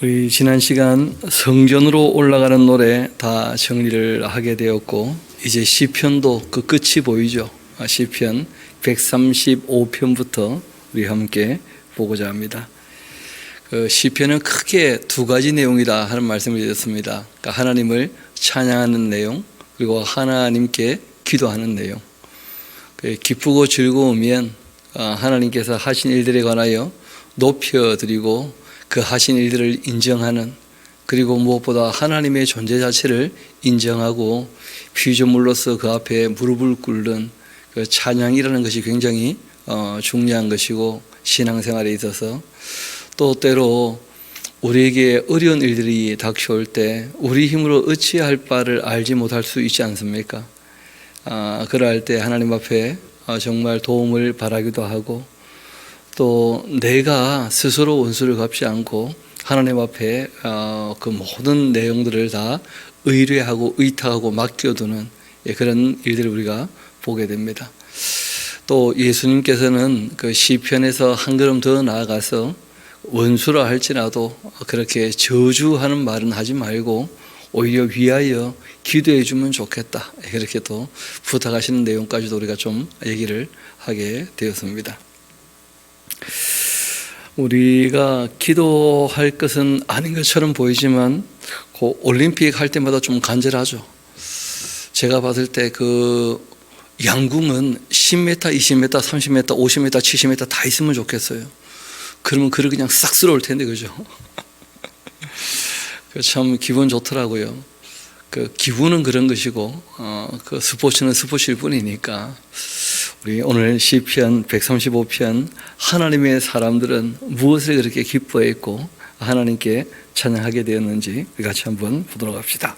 우리 지난 시간 성전으로 올라가는 노래 다 정리를 하게 되었고, 이제 시편도 그 끝이 보이죠. 시편 135편부터 우리 함께 보고자 합니다. 그 시편은 크게 두 가지 내용이다 하는 말씀을 드렸습니다. 그러니까 하나님을 찬양하는 내용, 그리고 하나님께 기도하는 내용. 기쁘고 즐거우면 하나님께서 하신 일들에 관하여 높여드리고 그 하신 일들을 인정하는, 그리고 무엇보다 하나님의 존재 자체를 인정하고 피조물로서 그 앞에 무릎을 꿇는 그 찬양이라는 것이 굉장히 중요한 것이고, 신앙생활에 있어서 또 때로 우리에게 어려운 일들이 닥쳐올 때 우리 힘으로 어찌할 바를 알지 못할 수 있지 않습니까? 그럴 때 하나님 앞에 정말 도움을 바라기도 하고, 또 내가 스스로 원수를 갚지 않고 하나님 앞에 그 모든 내용들을 다 의뢰하고 의탁하고 맡겨두는 그런 일들을 우리가 보게 됩니다. 또 예수님께서는 그 시편에서 한 걸음 더 나아가서 원수라 할지라도 그렇게 저주하는 말은 하지 말고 오히려 위하여 기도해 주면 좋겠다, 그렇게 또 부탁하시는 내용까지도 우리가 좀 얘기를 하게 되었습니다. 우리가 기도할 것은 아닌 것처럼 보이지만 그 올림픽 할 때마다 좀 간절하죠. 제가 봤을 때 그 양궁은 10m, 20m, 30m, 50m, 70m 다 있으면 좋겠어요. 그러면 그를 그냥 싹 쓸어올 텐데, 그죠? 참 기분 좋더라고요. 그 기분은 그런 것이고 그 스포츠는 스포츠일 뿐이니까. 우리 오늘 시편 135편 하나님의 사람들은 무엇을 그렇게 기뻐했고 하나님께 찬양하게 되었는지 우리 같이 한번 보도록 합시다.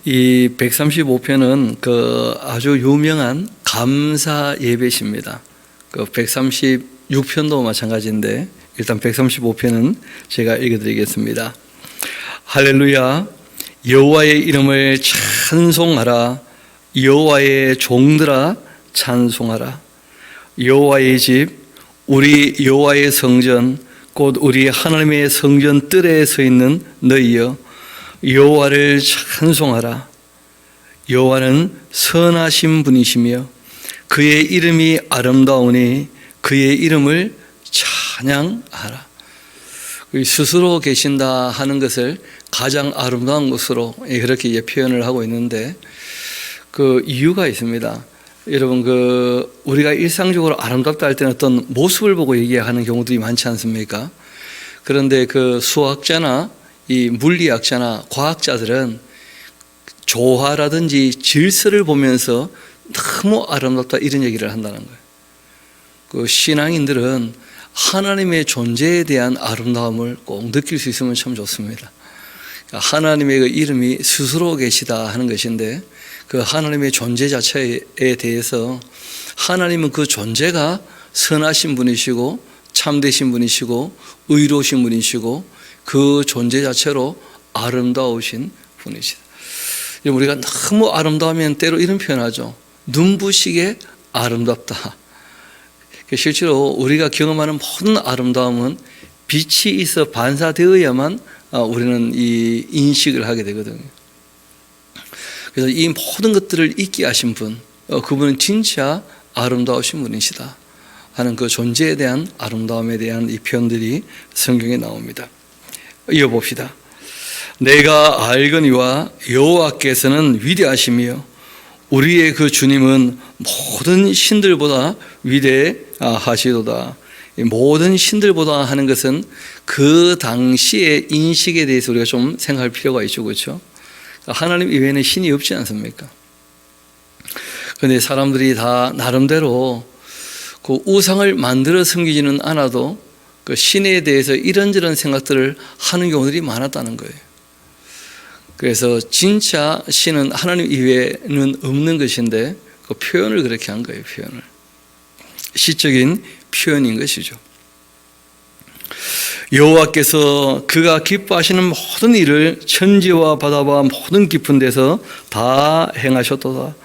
이 135편은 그 아주 유명한 감사 예배십니다. 그 136편도 마찬가지인데 일단 135편은 제가 읽어드리겠습니다. 할렐루야, 여호와의 이름을 찬송하라. 여호와의 종들아 찬송하라. 여호와의 집, 우리 여호와의 성전, 곧 우리 하나님의 성전 뜰에 서 있는 너희여, 여호와를 찬송하라. 여호와는 선하신 분이시며 그의 이름이 아름다우니 그의 이름을 찬양하라. 스스로 계신다 하는 것을 가장 아름다운 것으로 그렇게 표현을 하고 있는데, 그 이유가 있습니다. 여러분, 그 우리가 일상적으로 아름답다 할 때는 어떤 모습을 보고 얘기하는 경우들이 많지 않습니까? 그런데 그 수학자나 이 물리학자나 과학자들은 조화라든지 질서를 보면서 너무 아름답다 이런 얘기를 한다는 거예요. 그 신앙인들은 하나님의 존재에 대한 아름다움을 꼭 느낄 수 있으면 참 좋습니다. 하나님의 그 이름이 스스로 계시다 하는 것인데, 그 하나님의 존재 자체에 대해서 하나님은 그 존재가 선하신 분이시고 참되신 분이시고 의로우신 분이시고 그 존재 자체로 아름다우신 분이시다. 우리가 너무 아름다우면 때로 이런 표현하죠. 눈부시게 아름답다. 실제로 우리가 경험하는 모든 아름다움은 빛이 있어 반사되어야만 우리는 이 인식을 하게 되거든요. 그래서 이 모든 것들을 있게 하신 분, 그분은 진짜 아름다우신 분이시다 하는 그 존재에 대한 아름다움에 대한 이 표현들이 성경에 나옵니다. 이어봅시다. 내가 알거니와 여호와께서는 위대하시며 우리의 그 주님은 모든 신들보다 위대하시도다. 모든 신들보다 하는 것은 그 당시의 인식에 대해서 우리가 좀 생각할 필요가 있죠, 그렇죠? 하나님 이외에는 신이 없지 않습니까? 그런데 사람들이 다 나름대로 그 우상을 만들어 섬기지는 않아도 그 신에 대해서 이런저런 생각들을 하는 경우들이 많았다는 거예요. 그래서 진짜 신은 하나님 이외에는 없는 것인데 그 표현을 그렇게 한 거예요. 표현을 시적인 표현인 것이죠. 여호와께서 그가 기뻐하시는 모든 일을 천지와 바다와 모든 깊은 데서 다 행하셨도다.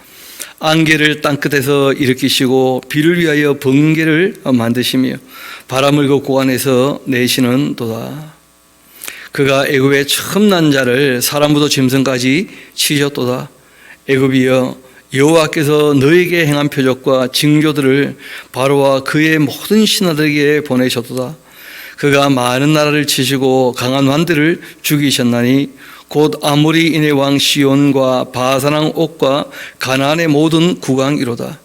안개를 땅끝에서 일으키시고 비를 위하여 번개를 만드시며 바람을 그 고안에서 내시는도다. 그가 애굽의 처음 난 자를 사람부터 짐승까지 치셨도다. 애굽이여, 여호와께서 너에게 행한 표적과 징조들을 바로와 그의 모든 신하들에게 보내셨도다. 그가 많은 나라를 치시고 강한 왕들을 죽이셨나니 곧 아모리인의 왕 시온과 바산왕 옥과 가나안의 모든 국왕이로다.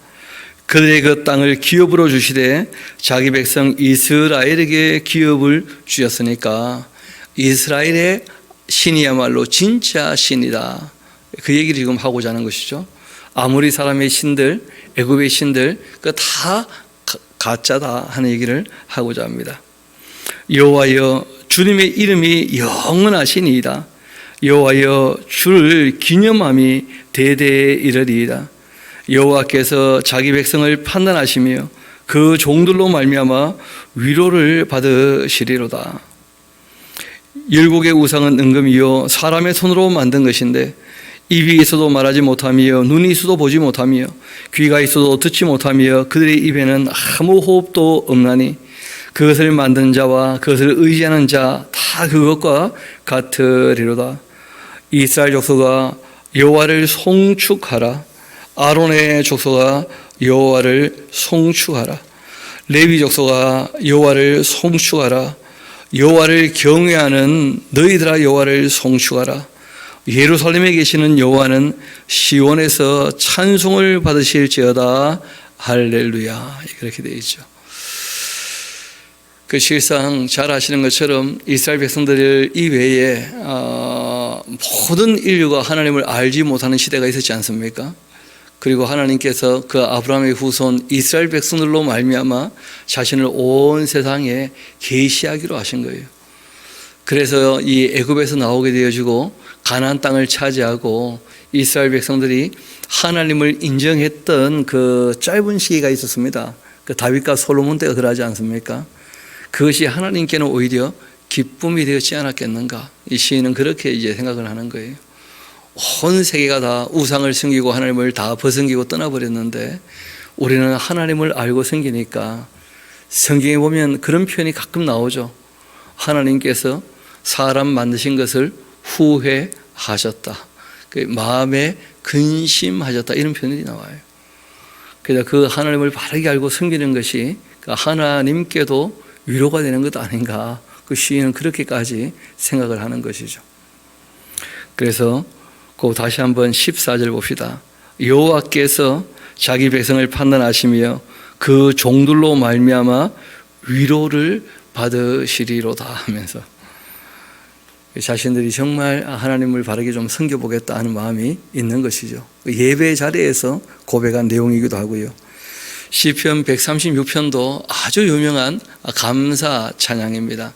그들의 그 땅을 기업으로 주시되 자기 백성 이스라엘에게 기업을 주셨으니까 이스라엘의 신이야말로 진짜 신이다. 그 얘기를 지금 하고자 하는 것이죠. 아모리 사람의 신들, 애굽의 신들 그 다 가짜다 하는 얘기를 하고자 합니다. 여호와여, 주님의 이름이 영원하시니이다. 여호와여, 주를 기념함이 대대에 이르리이다. 여호와께서 자기 백성을 판단하시며 그 종들로 말미암아 위로를 받으시리로다. 열국의 우상은 은금이요 사람의 손으로 만든 것인데 입이 있어도 말하지 못하며 눈이 있어도 보지 못하며 귀가 있어도 듣지 못하며 그들의 입에는 아무 호흡도 없나니 그것을 만든 자와 그것을 의지하는 자 다 그것과 같으리로다. 이스라엘 족속아, 여호와를 송축하라. 아론의 족속아, 여호와를 송축하라. 레위 족속아, 여호와를 송축하라. 여호와를 경외하는 너희들아, 여호와를 송축하라. 예루살렘에 계시는 여호와는 시온에서 찬송을 받으실지어다. 할렐루야. 그렇게 되어 있죠. 그 실상 잘 아시는 것처럼 이스라엘 백성들 이외에 모든 인류가 하나님을 알지 못하는 시대가 있었지 않습니까? 그리고 하나님께서 그 아브라함의 후손 이스라엘 백성들로 말미암아 자신을 온 세상에 계시하기로 하신 거예요. 그래서 이 애굽에서 나오게 되어지고 가나안 땅을 차지하고 이스라엘 백성들이 하나님을 인정했던 그 짧은 시기가 있었습니다. 그 다윗과 솔로몬 때가 그러지 않습니까? 그것이 하나님께는 오히려 기쁨이 되었지 않았겠는가? 이 시인은 그렇게 이제 생각을 하는 거예요. 온 세계가 다 우상을 섬기고 하나님을 다 벗어기고 떠나버렸는데 우리는 하나님을 알고 섬기니까 성경에 보면 그런 표현이 가끔 나오죠. 하나님께서 사람 만드신 것을 후회하셨다. 그 마음에 근심하셨다. 이런 표현이 나와요. 그래서 그 하나님을 바르게 알고 섬기는 것이 하나님께도 위로가 되는 것 아닌가. 그 시인은 그렇게까지 생각을 하는 것이죠. 그래서 그 다시 한번 14절 봅시다. 여호와께서 자기 백성을 판단하시며 그 종들로 말미암아 위로를 받으시리로다 하면서 자신들이 정말 하나님을 바르게 좀 섬겨보겠다 하는 마음이 있는 것이죠. 예배 자리에서 고백한 내용이기도 하고요. 시편 136편도 아주 유명한 감사 찬양입니다.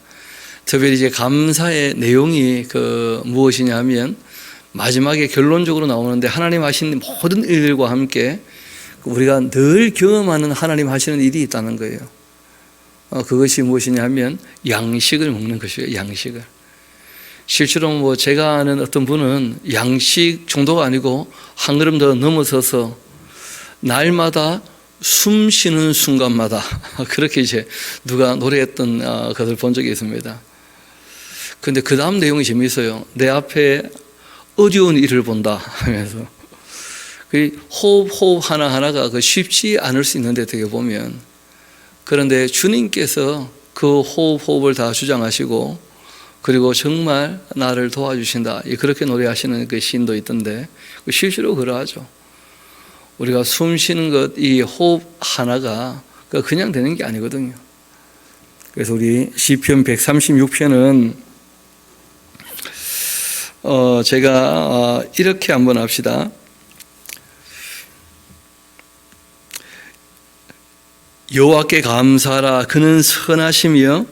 특별히 이제 감사의 내용이 무엇이냐면 마지막에 결론적으로 나오는데 하나님 하신 모든 일들과 함께 우리가 늘 경험하는 하나님 하시는 일이 있다는 거예요. 그것이 무엇이냐면 양식을 먹는 것이에요. 양식을. 실제로 제가 아는 어떤 분은 양식 정도가 아니고 한 걸음 더 넘어서서 날마다 숨 쉬는 순간마다 그렇게 이제 누가 노래했던 것을 본 적이 있습니다. 그런데 그 다음 내용이 재미있어요. 내 앞에 어려운 일을 본다 하면서 그 호흡 하나하나가 쉽지 않을 수 있는데 어떻게 보면 그런데 주님께서 그 호흡을 다 주장하시고 그리고 정말 나를 도와주신다. 그렇게 노래하시는 그 시인도 있던데 실제로 그러하죠. 우리가 숨 쉬는 것, 이 호흡 하나가 그냥 되는 게 아니거든요. 그래서 우리 시편 136편은 제가 이렇게 한번 합시다. 여호와께 감사하라. 그는 선하시며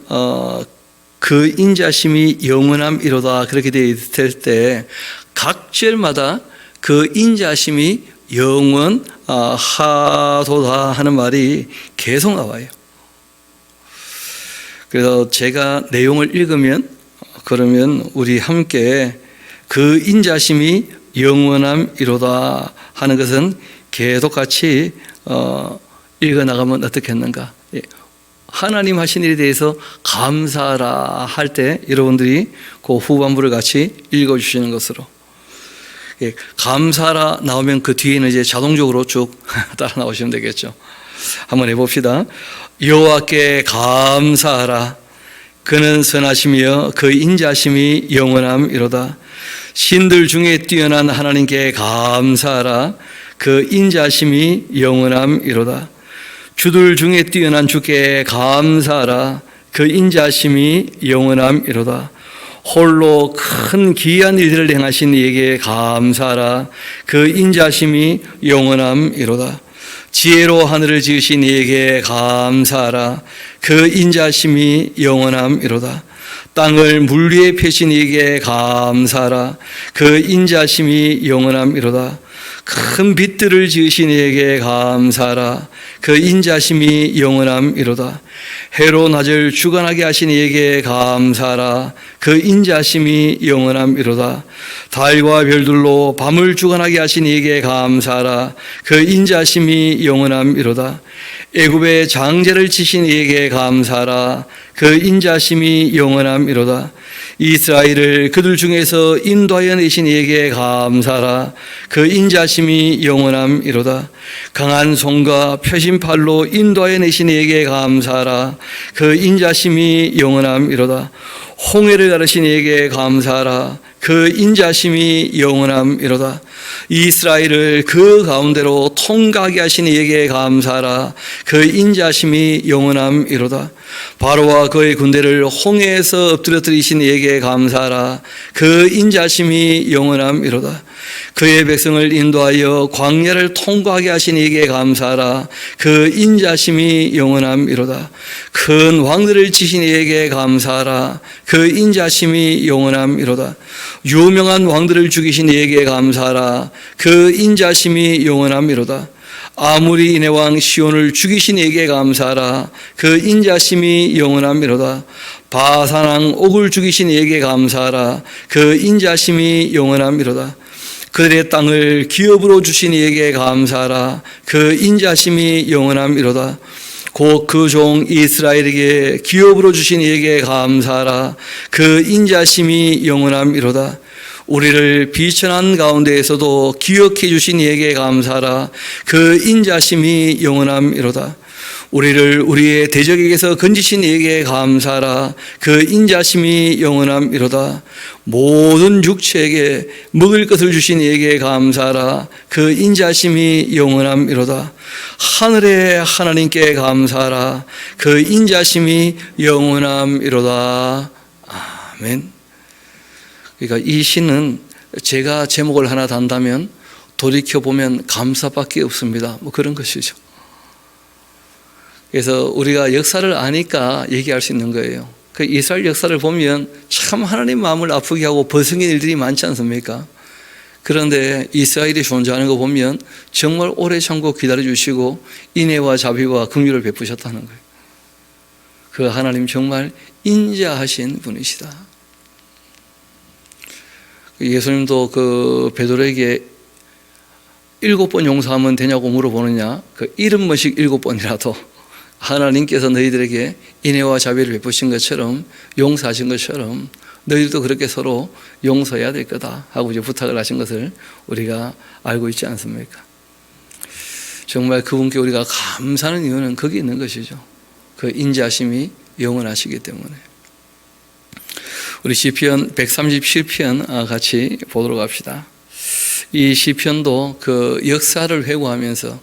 그 인자심이 영원함이로다. 그렇게 되어 있을 때 각 절마다 그 인자심이 영원하도다 하는 말이 계속 나와요. 그래서 제가 내용을 읽으면 그러면 우리 함께 그 인자심이 영원함이로다 하는 것은 계속 같이 읽어 나가면 어떻겠는가? 하나님 하신 일에 대해서 감사하라 할 때 여러분들이 그 후반부를 같이 읽어 주시는 것으로. 감사하라 나오면 그 뒤에는 이제 자동적으로 쭉 따라 나오시면 되겠죠. 한번 해봅시다. 여호와께 감사하라. 그는 선하시며 그 인자심이 영원함이로다. 신들 중에 뛰어난 하나님께 감사하라. 그 인자심이 영원함이로다. 주들 중에 뛰어난 주께 감사하라. 그 인자심이 영원함이로다. 홀로 큰 귀한 일들을 행하신 이에게 감사하라. 그 인자심이 영원함이로다. 지혜로 하늘을 지으신 이에게 감사하라. 그 인자심이 영원함이로다. 땅을 물 위에 펴신 이에게 감사하라. 그 인자심이 영원함이로다. 큰 빛들을 지으신 이에게 감사하라. 그 인자심이 영원함이로다. 해로 낮을 주관하게 하신 이에게 감사하라. 그 인자심이 영원함이로다. 달과 별들로 밤을 주관하게 하신 이에게 감사하라. 그 인자심이 영원함이로다. 애굽의 장제를 치신 이에게 감사하라. 그 인자심이 영원함이로다. 이스라엘을 그들 중에서 인도하여 내신 이에게 감사하라. 그 인자심이 영원함이로다. 강한 손과 펴신 팔로 인도하여 내신 이에게 감사하라. 그 인자심이 영원함이로다. 홍해를 가르신 이에게 감사하라. 그 인자심이 영원함이로다. 이스라엘을 그 가운데로 통과하게 하신 이에게 감사하라. 그 인자심이 영원함이로다. 바로와 그의 군대를 홍해에서 엎드려뜨리신 이에게 감사하라. 그 인자심이 영원함이로다. 그의 백성을 인도하여 광야를 통과하게 하신 이에게 감사하라. 그 인자심이 영원함이로다. 큰 왕들을 치신 이에게 감사하라. 그 인자심이 영원함이로다. 유명한 왕들을 죽이신 이에게 감사하라. 그 인자심이 영원함이로다. 아무리 인의 왕 시온을 죽이신 이에게 감사하라. 그 인자심이 영원함이로다. 바산 왕 옥을 죽이신 이에게 감사하라. 그 인자심이 영원함이로다. 그들의 땅을 기업으로 주신 이에게 감사하라. 그 인자심이 영원함이로다. 곧 그 종 이스라엘에게 기업으로 주신 이에게 감사하라. 그 인자심이 영원함이로다. 우리를 비천한 가운데에서도 기억해 주신 이에게 감사하라. 그 인자심이 영원함이로다. 우리를 우리의 대적에게서 건지신 이에게 감사하라. 그 인자심이 영원함이로다. 모든 육체에게 먹을 것을 주신 이에게 감사하라. 그 인자심이 영원함이로다. 하늘의 하나님께 감사하라. 그 인자심이 영원함이로다. 아멘. 그러니까 이 시는 제가 제목을 하나 단다면 돌이켜보면 감사밖에 없습니다. 뭐 그런 것이죠. 그래서 우리가 역사를 아니까 얘기할 수 있는 거예요. 그 이스라엘 역사를 보면 참 하나님 마음을 아프게 하고 버성인 일들이 많지 않습니까? 그런데 이스라엘이 존재하는 거 보면 정말 오래 참고 기다려주시고 인애와 자비와 긍휼을 베푸셨다는 거예요. 그 하나님 정말 인자하신 분이시다. 예수님도 그 베드로에게 7번 용서하면 되냐고 물어보느냐, 그 70번씩 7번이라도 하나님께서 너희들에게 인애와 자비를 베푸신 것처럼 용서하신 것처럼 너희들도 그렇게 서로 용서해야 될 거다 하고 이제 부탁을 하신 것을 우리가 알고 있지 않습니까? 정말 그분께 우리가 감사하는 이유는 거기 있는 것이죠. 그 인자심이 영원하시기 때문에. 우리 시편 137편 같이 보도록 합시다. 이 시편도 그 역사를 회고하면서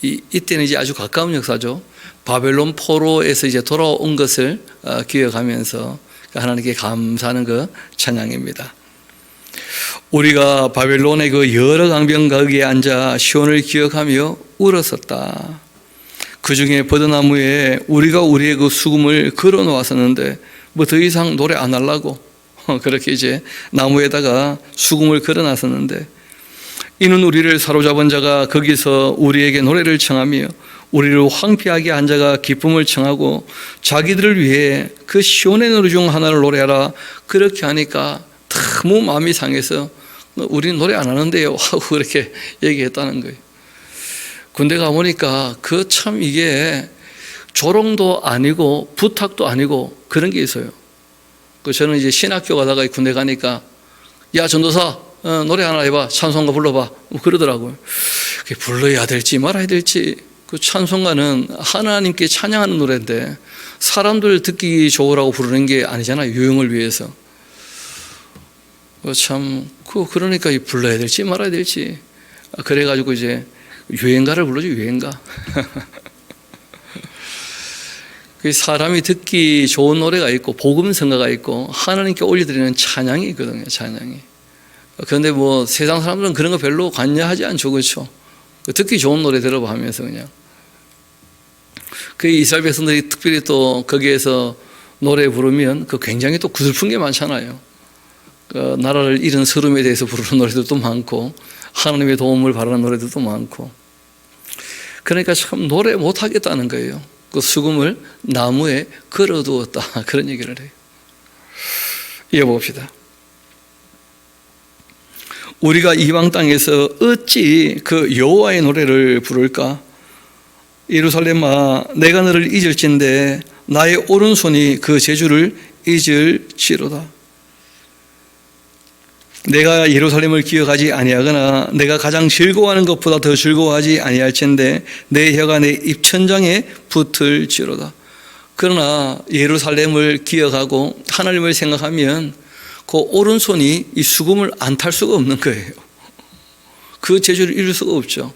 이때는 이제 아주 가까운 역사죠. 바벨론 포로에서 이제 돌아온 것을 기억하면서 하나님께 감사하는 그 찬양입니다. 우리가 바벨론의 그 여러 강변 가기에 앉아 시온을 기억하며 울었었다. 그 중에 버드나무에 우리가 우리의 그 수금을 걸어 놓았었는데 뭐 더 이상 노래 안 하려고 그렇게 이제 나무에다가 수금을 걸어 놨었는데 이는 우리를 사로잡은 자가 거기서 우리에게 노래를 청하며 우리를 황폐하게 한 자가 기쁨을 청하고 자기들을 위해 그 시온의 노래 중 하나를 노래하라. 그렇게 하니까 너무 마음이 상해서 우리는 노래 안 하는데요 하고 그렇게 얘기했다는 거예요. 군대 가보니까 그 참 이게 조롱도 아니고 부탁도 아니고 그런 게 있어요. 저는 이제 신학교 가다가 군대 가니까 야 전도사 노래 하나 해봐, 찬송가 불러봐, 뭐 그러더라고요. 그게 불러야 될지 말아야 될지. 그 찬송가는 하나님께 찬양하는 노래인데 사람들 듣기 좋으라고 부르는 게 아니잖아요. 유흥을 위해서. 참 그러니까 불러야 될지 말아야 될지. 그래가지고 이제 유행가를 불러줘. 유행가. 사람이 듣기 좋은 노래가 있고 복음성가가 있고 하나님께 올려드리는 찬양이 있거든요. 찬양이. 그런데 뭐 세상 사람들은 그런 거 별로 관여하지 않죠. 그렇죠? 듣기 좋은 노래 들어봐 하면서 그냥. 그 이스라엘 백성들이 특별히 또 거기에서 노래 부르면 그 굉장히 또 구슬픈 게 많잖아요. 그 나라를 잃은 서름에 대해서 부르는 노래들도 많고 하나님의 도움을 바라는 노래들도 많고. 그러니까 참 노래 못하겠다는 거예요. 그 수금을 나무에 걸어두었다. 그런 얘기를 해요. 이어봅시다. 우리가 이방 땅에서 어찌 그 여호와의 노래를 부를까? 예루살렘아, 내가 너를 잊을진데 나의 오른손이 그 제주를 잊을지로다. 내가 예루살렘을 기억하지 아니하거나 내가 가장 즐거워하는 것보다 더 즐거워하지 아니할진데 내 혀가 내 입천장에 붙을지로다. 그러나 예루살렘을 기억하고 하나님을 생각하면 그 오른손이 이 수금을 안 탈 수가 없는 거예요. 그 재주를 잃을 수가 없죠.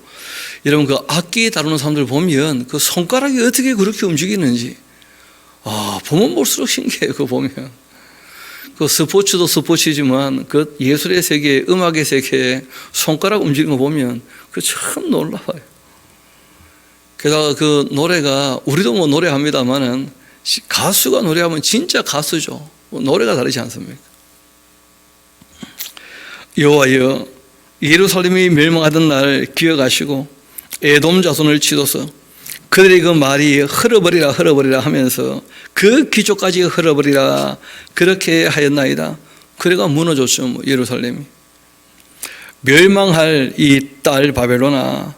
여러분 그 악기 다루는 사람들 보면 그 손가락이 어떻게 그렇게 움직이는지 보면 볼수록 신기해요. 그거 보면 그 스포츠도 스포츠지만 그 예술의 세계, 음악의 세계에 손가락 움직이는 거 보면 그 참 놀라워요. 게다가 그 노래가 우리도 뭐 노래합니다만은 가수가 노래하면 진짜 가수죠. 노래가 다르지 않습니까? 여호와여, 예루살렘이 멸망하던 날 기억하시고 에돔 자손을 치소서. 그들의 그 말이 흘러버리라 흘러버리라 하면서 그 기초까지 흘러버리라 그렇게 하였나이다. 그래가 무너졌죠. 뭐 예루살렘이. 멸망할 이 딸 바벨론아,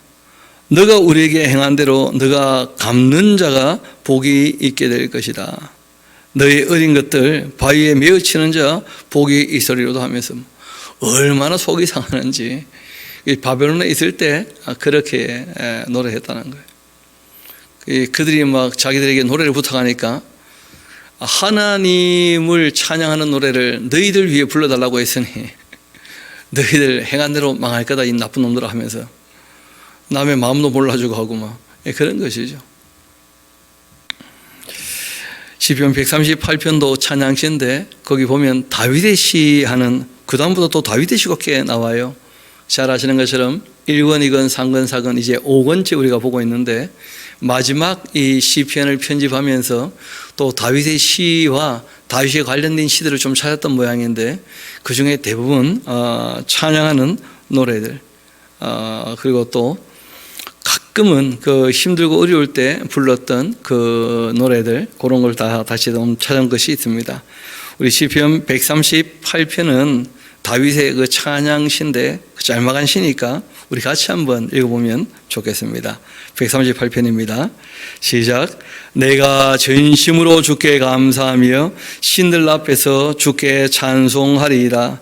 너가 우리에게 행한 대로 너가 갚는 자가 복이 있게 될 것이다. 너의 어린 것들 바위에 메어치는 자 복이 있으리로도 하면서 얼마나 속이 상하는지 바벨론에 있을 때 그렇게 노래했다는 거예요. 그들이 막 자기들에게 노래를 부탁하니까 하나님을 찬양하는 노래를 너희들 위해 불러달라고 했으니 너희들 행한 대로 망할 거다 이 나쁜 놈들아 하면서 남의 마음도 몰라주고 하고 막 그런 것이죠. 시편 138편도 찬양시인데 거기 보면 다윗의 시 하는 그 다음부터 또 다윗의 시가 꽤 나와요. 잘 아시는 것처럼 1권, 2권, 3권, 4권 이제 5권째 우리가 보고 있는데 마지막 이 시편을 편집하면서 또 다윗의 시와 다윗에 관련된 시들을 좀 찾았던 모양인데 그 중에 대부분 찬양하는 노래들 그리고 또 가끔은 그 힘들고 어려울 때 불렀던 그 노래들 그런 걸 다 다시 좀 찾은 것이 있습니다. 우리 시편 138편은 다윗의 그 찬양시인데 짤막한 시니까 우리 같이 한번 읽어보면 좋겠습니다. 138편입니다. 시작. 내가 전심으로 주께 감사하며 신들 앞에서 주께 찬송하리이다.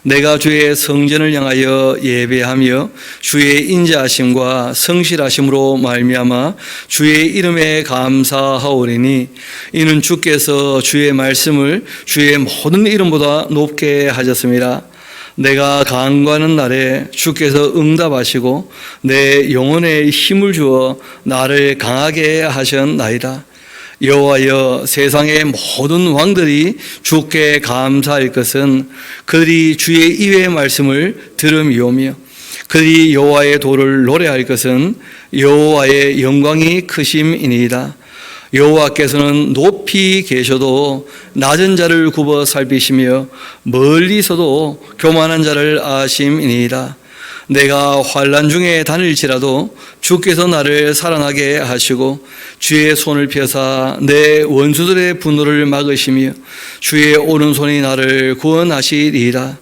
내가 주의 성전을 향하여 예배하며 주의 인자하심과 성실하심으로 말미암아 주의 이름에 감사하오리니 이는 주께서 주의 말씀을 주의 모든 이름보다 높게 하셨습니다. 내가 간구하는 날에 주께서 응답하시고 내 영혼에 힘을 주어 나를 강하게 하셨나이다. 여호와여, 세상의 모든 왕들이 주께 감사할 것은 그들이 주의 입의 말씀을 들음이오며 그들이 여호와의 도를 노래할 것은 여호와의 영광이 크심이니이다. 여호와께서는 높이 계셔도 낮은 자를 굽어 살피시며 멀리서도 교만한 자를 아심이니이다. 내가 환난 중에 다닐지라도 주께서 나를 살아나게 하시고 주의 손을 펴사 내 원수들의 분노를 막으시며 주의 오른손이 나를 구원하시리이다.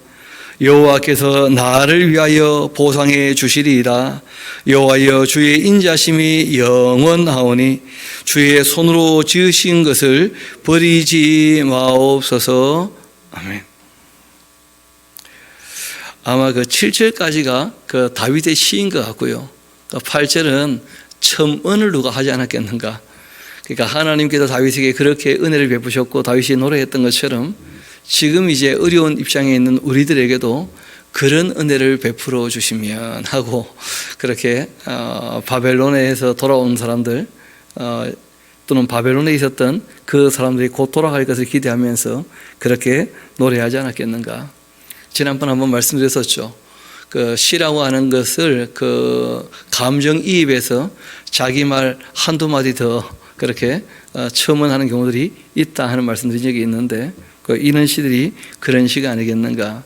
여호와께서 나를 위하여 보상해 주시리이다. 여호와여 주의 인자심이 영원하오니 주의 손으로 지으신 것을 버리지 마옵소서. 아멘. 아마 그 7절까지가 그 다윗의 시인 것 같고요. 8절은 첨언을 누가 하지 않았겠는가. 그러니까 하나님께서 다윗에게 그렇게 은혜를 베푸셨고 다윗이 노래했던 것처럼 지금 이제 어려운 입장에 있는 우리들에게도 그런 은혜를 베풀어 주시면 하고, 그렇게 바벨론에서 돌아온 사람들 또는 바벨론에 있었던 그 사람들이 곧 돌아갈 것을 기대하면서 그렇게 노래하지 않았겠는가. 지난번 한번 말씀드렸었죠. 그 시라고 하는 것을 그 감정이입해서 자기 말 한두 마디 더 그렇게 첨언하는 경우들이 있다 하는 말씀드린 적이 있는데, 그 이런 시들이 그런 시가 아니겠는가.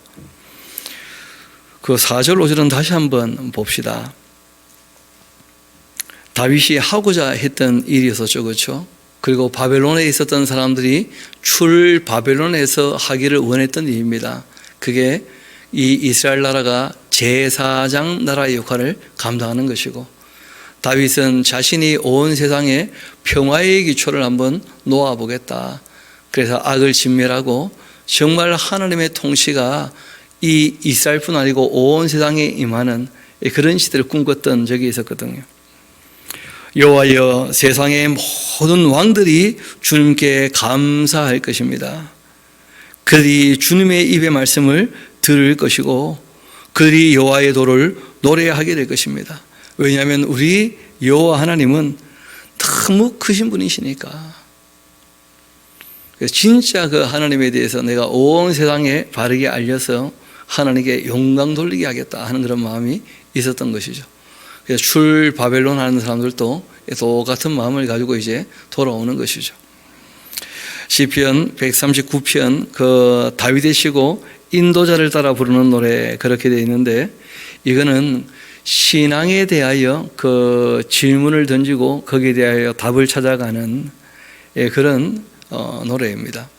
그 4절 5절은 다시 한번 봅시다. 다윗이 하고자 했던 일이었었죠, 그렇죠? 그리고 바벨론에 있었던 사람들이 출 바벨론에서 하기를 원했던 일입니다. 그게 이 이스라엘 나라가 제사장 나라의 역할을 감당하는 것이고, 다윗은 자신이 온 세상에 평화의 기초를 한번 놓아보겠다. 그래서 악을 진멸하고 정말 하나님의 통치가 이 이스라엘뿐 아니고 온 세상에 임하는 그런 시대를 꿈꿨던 적이 있었거든요. 여호와여 세상의 모든 왕들이 주님께 감사할 것입니다. 그들이 주님의 입의 말씀을 들을 것이고 그들이 여호와의 도를 노래하게 될 것입니다. 왜냐하면 우리 여호와 하나님은 너무 크신 분이시니까. 진짜 그 하나님에 대해서 내가 온 세상에 바르게 알려서 하나님께 영광 돌리게 하겠다 하는 그런 마음이 있었던 것이죠. 그래서 출 바벨론 하는 사람들도 똑같은 마음을 가지고 이제 돌아오는 것이죠. 시편 139편 그 다윗의 시고 인도자를 따라 부르는 노래 그렇게 되어 있는데, 이거는 신앙에 대하여 그 질문을 던지고 거기에 대하여 답을 찾아가는 그런 노래입니다.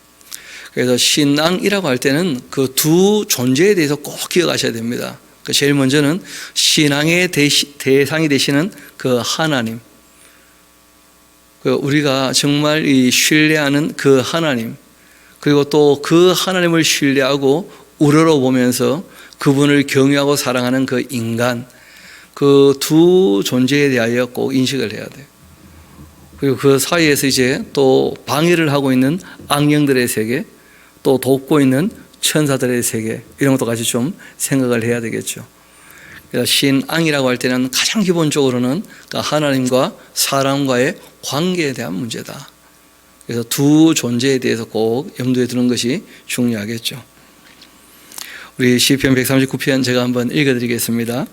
그래서 신앙이라고 할 때는 그 두 존재에 대해서 꼭 기억하셔야 됩니다. 제일 먼저는 신앙의 대상이 되시는 그 하나님, 우리가 정말 이 신뢰하는 그 하나님, 그리고 또 그 하나님을 신뢰하고 우러러보면서 그분을 경외하고 사랑하는 그 인간, 그 두 존재에 대하여 꼭 인식을 해야 돼요. 그리고 그 사이에서 이제 또 방해를 하고 있는 악령들의 세계, 또 돕고 있는 천사들의 세계, 이런 것도 같이 좀 생각을 해야 되겠죠. 그래서 신앙이라고 할 때는 가장 기본적으로는 하나님과 사람과의 관계에 대한 문제다. 그래서 두 존재에 대해서 꼭 염두에 두는 것이 중요하겠죠. 우리 시편 139편 제가 한번 읽어드리겠습니다.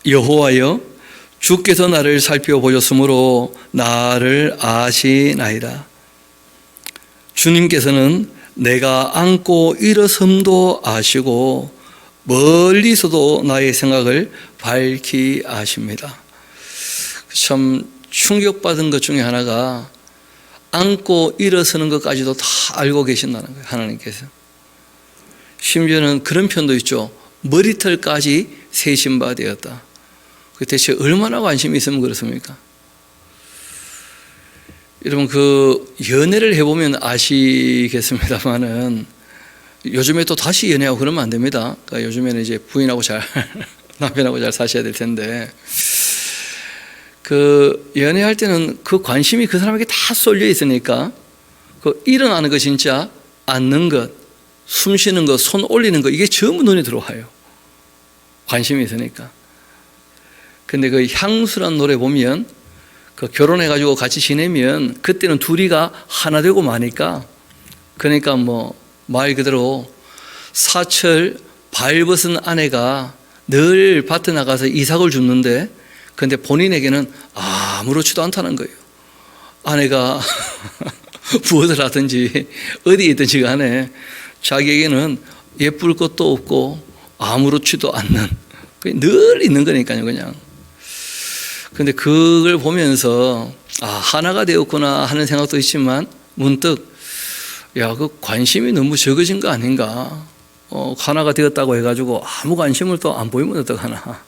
여호와여 주께서 나를 살펴보셨으므로 나를 아시나이다. 주님께서는 내가 앉고 일어섬도 아시고 멀리서도 나의 생각을 밝히 아십니다. 참 충격받은 것 중에 하나가 앉고 일어서는 것까지도 다 알고 계신다는 거예요, 하나님께서. 심지어는 그런 편도 있죠. 머리털까지 세신 바 되었다. 대체 얼마나 관심이 있으면 그렇습니까? 여러분 그 연애를 해보면 아시겠습니다만은 요즘에 또 다시 연애하고 그러면 안 됩니다. 그러니까 요즘에는 이제 부인하고 잘 남편하고 잘 사셔야 될 텐데, 그 연애할 때는 그 관심이 그 사람에게 다 쏠려 있으니까 그 일어나는 거 진짜 앉는 것, 숨 쉬는 것, 손 올리는 것, 이게 전부 눈에 들어와요. 관심이 있으니까. 근데 그 향수란 노래 보면 그 결혼해가지고 같이 지내면 그때는 둘이가 하나 되고 마니까, 그러니까 뭐 말 그대로 사철 발벗은 아내가 늘 밭에 나가서 이삭을 줍는데, 근데 본인에게는 아무렇지도 않다는 거예요. 아내가 무엇을 하든지 어디에 있든지 간에 자기에게는 예쁠 것도 없고 아무렇지도 않는, 늘 있는 거니까요, 그냥. 근데 그걸 보면서 하나가 되었구나 하는 생각도 있지만 문득 그 관심이 너무 적어진 거 아닌가. 하나가 되었다고 해가지고 아무 관심을 또 안 보이면 어떡하나.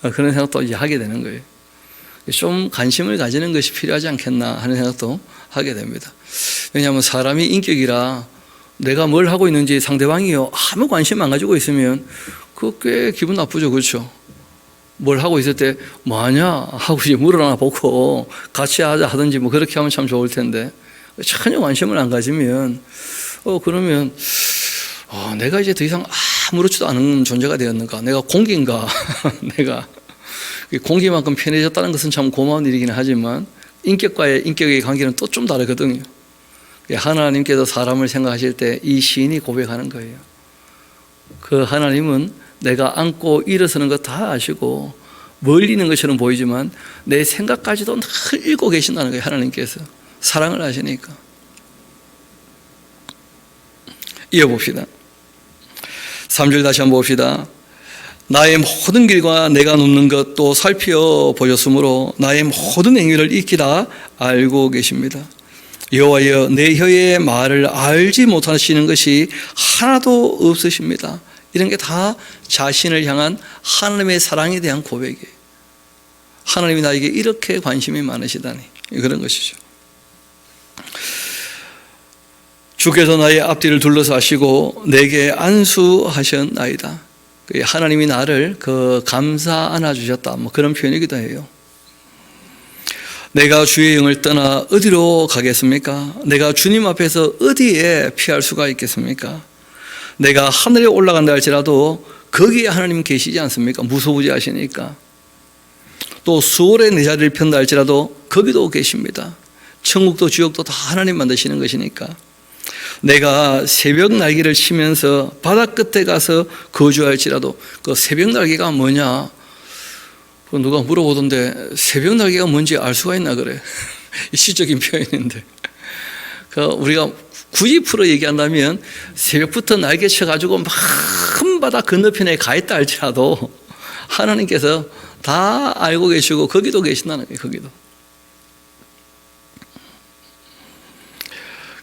그런 생각도 이제 하게 되는 거예요. 좀 관심을 가지는 것이 필요하지 않겠나 하는 생각도 하게 됩니다. 왜냐하면 사람이 인격이라 내가 뭘 하고 있는지 상대방이요 아무 관심 안 가지고 있으면 그거 꽤 기분 나쁘죠. 그렇죠? 뭘 하고 있을 때 뭐하냐 하고 이제 물을 하나 보고 같이 하자 하든지 뭐 그렇게 하면 참 좋을 텐데 전혀 관심을 안 가지면 그러면 내가 이제 더 이상 아무렇지도 않은 존재가 되었는가? 내가 공기인가? 내가 공기만큼 편해졌다는 것은 참 고마운 일이긴 하지만 인격의 관계는 또 좀 다르거든요. 하나님께서 사람을 생각하실 때 이 시인이 고백하는 거예요. 그 하나님은 내가 앉고 일어서는 거 다 아시고 멀리 있는 것처럼 보이지만 내 생각까지도 늘 읽고 계신다는 거예요. 하나님께서 사랑을 하시니까. 이어봅시다. 3절 다시 한번 봅시다. 나의 모든 길과 내가 눕는 것도 살펴보셨으므로 나의 모든 행위를 익히 다 알고 계십니다. 여호와여 내 혀의 말을 알지 못하시는 것이 하나도 없으십니다. 이런 게 다 자신을 향한 하나님의 사랑에 대한 고백이에요. 하나님이 나에게 이렇게 관심이 많으시다니 그런 것이죠. 주께서 나의 앞뒤를 둘러서 하시고 내게 안수하셨나이다. 하나님이 나를 감싸 안아주셨다 뭐 그런 표현이기도 해요. 내가 주의 영을 떠나 어디로 가겠습니까? 내가 주님 앞에서 어디에 피할 수가 있겠습니까? 내가 하늘에 올라간다 할지라도 거기에 하나님 계시지 않습니까? 무소부지하시니까. 또 수월에 내 자리를 편다 할지라도 거기도 계십니다. 천국도 지옥도 다 하나님 만드시는 것이니까. 내가 새벽 날개를 치면서 바다 끝에 가서 거주할지라도 그 새벽 날개가 뭐냐? 누가 물어보던데 새벽 날개가 뭔지 알 수가 있나 그래. 시적인 표현인데 우리가 굳이 풀어 얘기한다면 새벽부터 날개 쳐가지고 큰 바다 건너편에 가 있다 할지라도 하나님께서 다 알고 계시고 거기도 계신다는 거예요.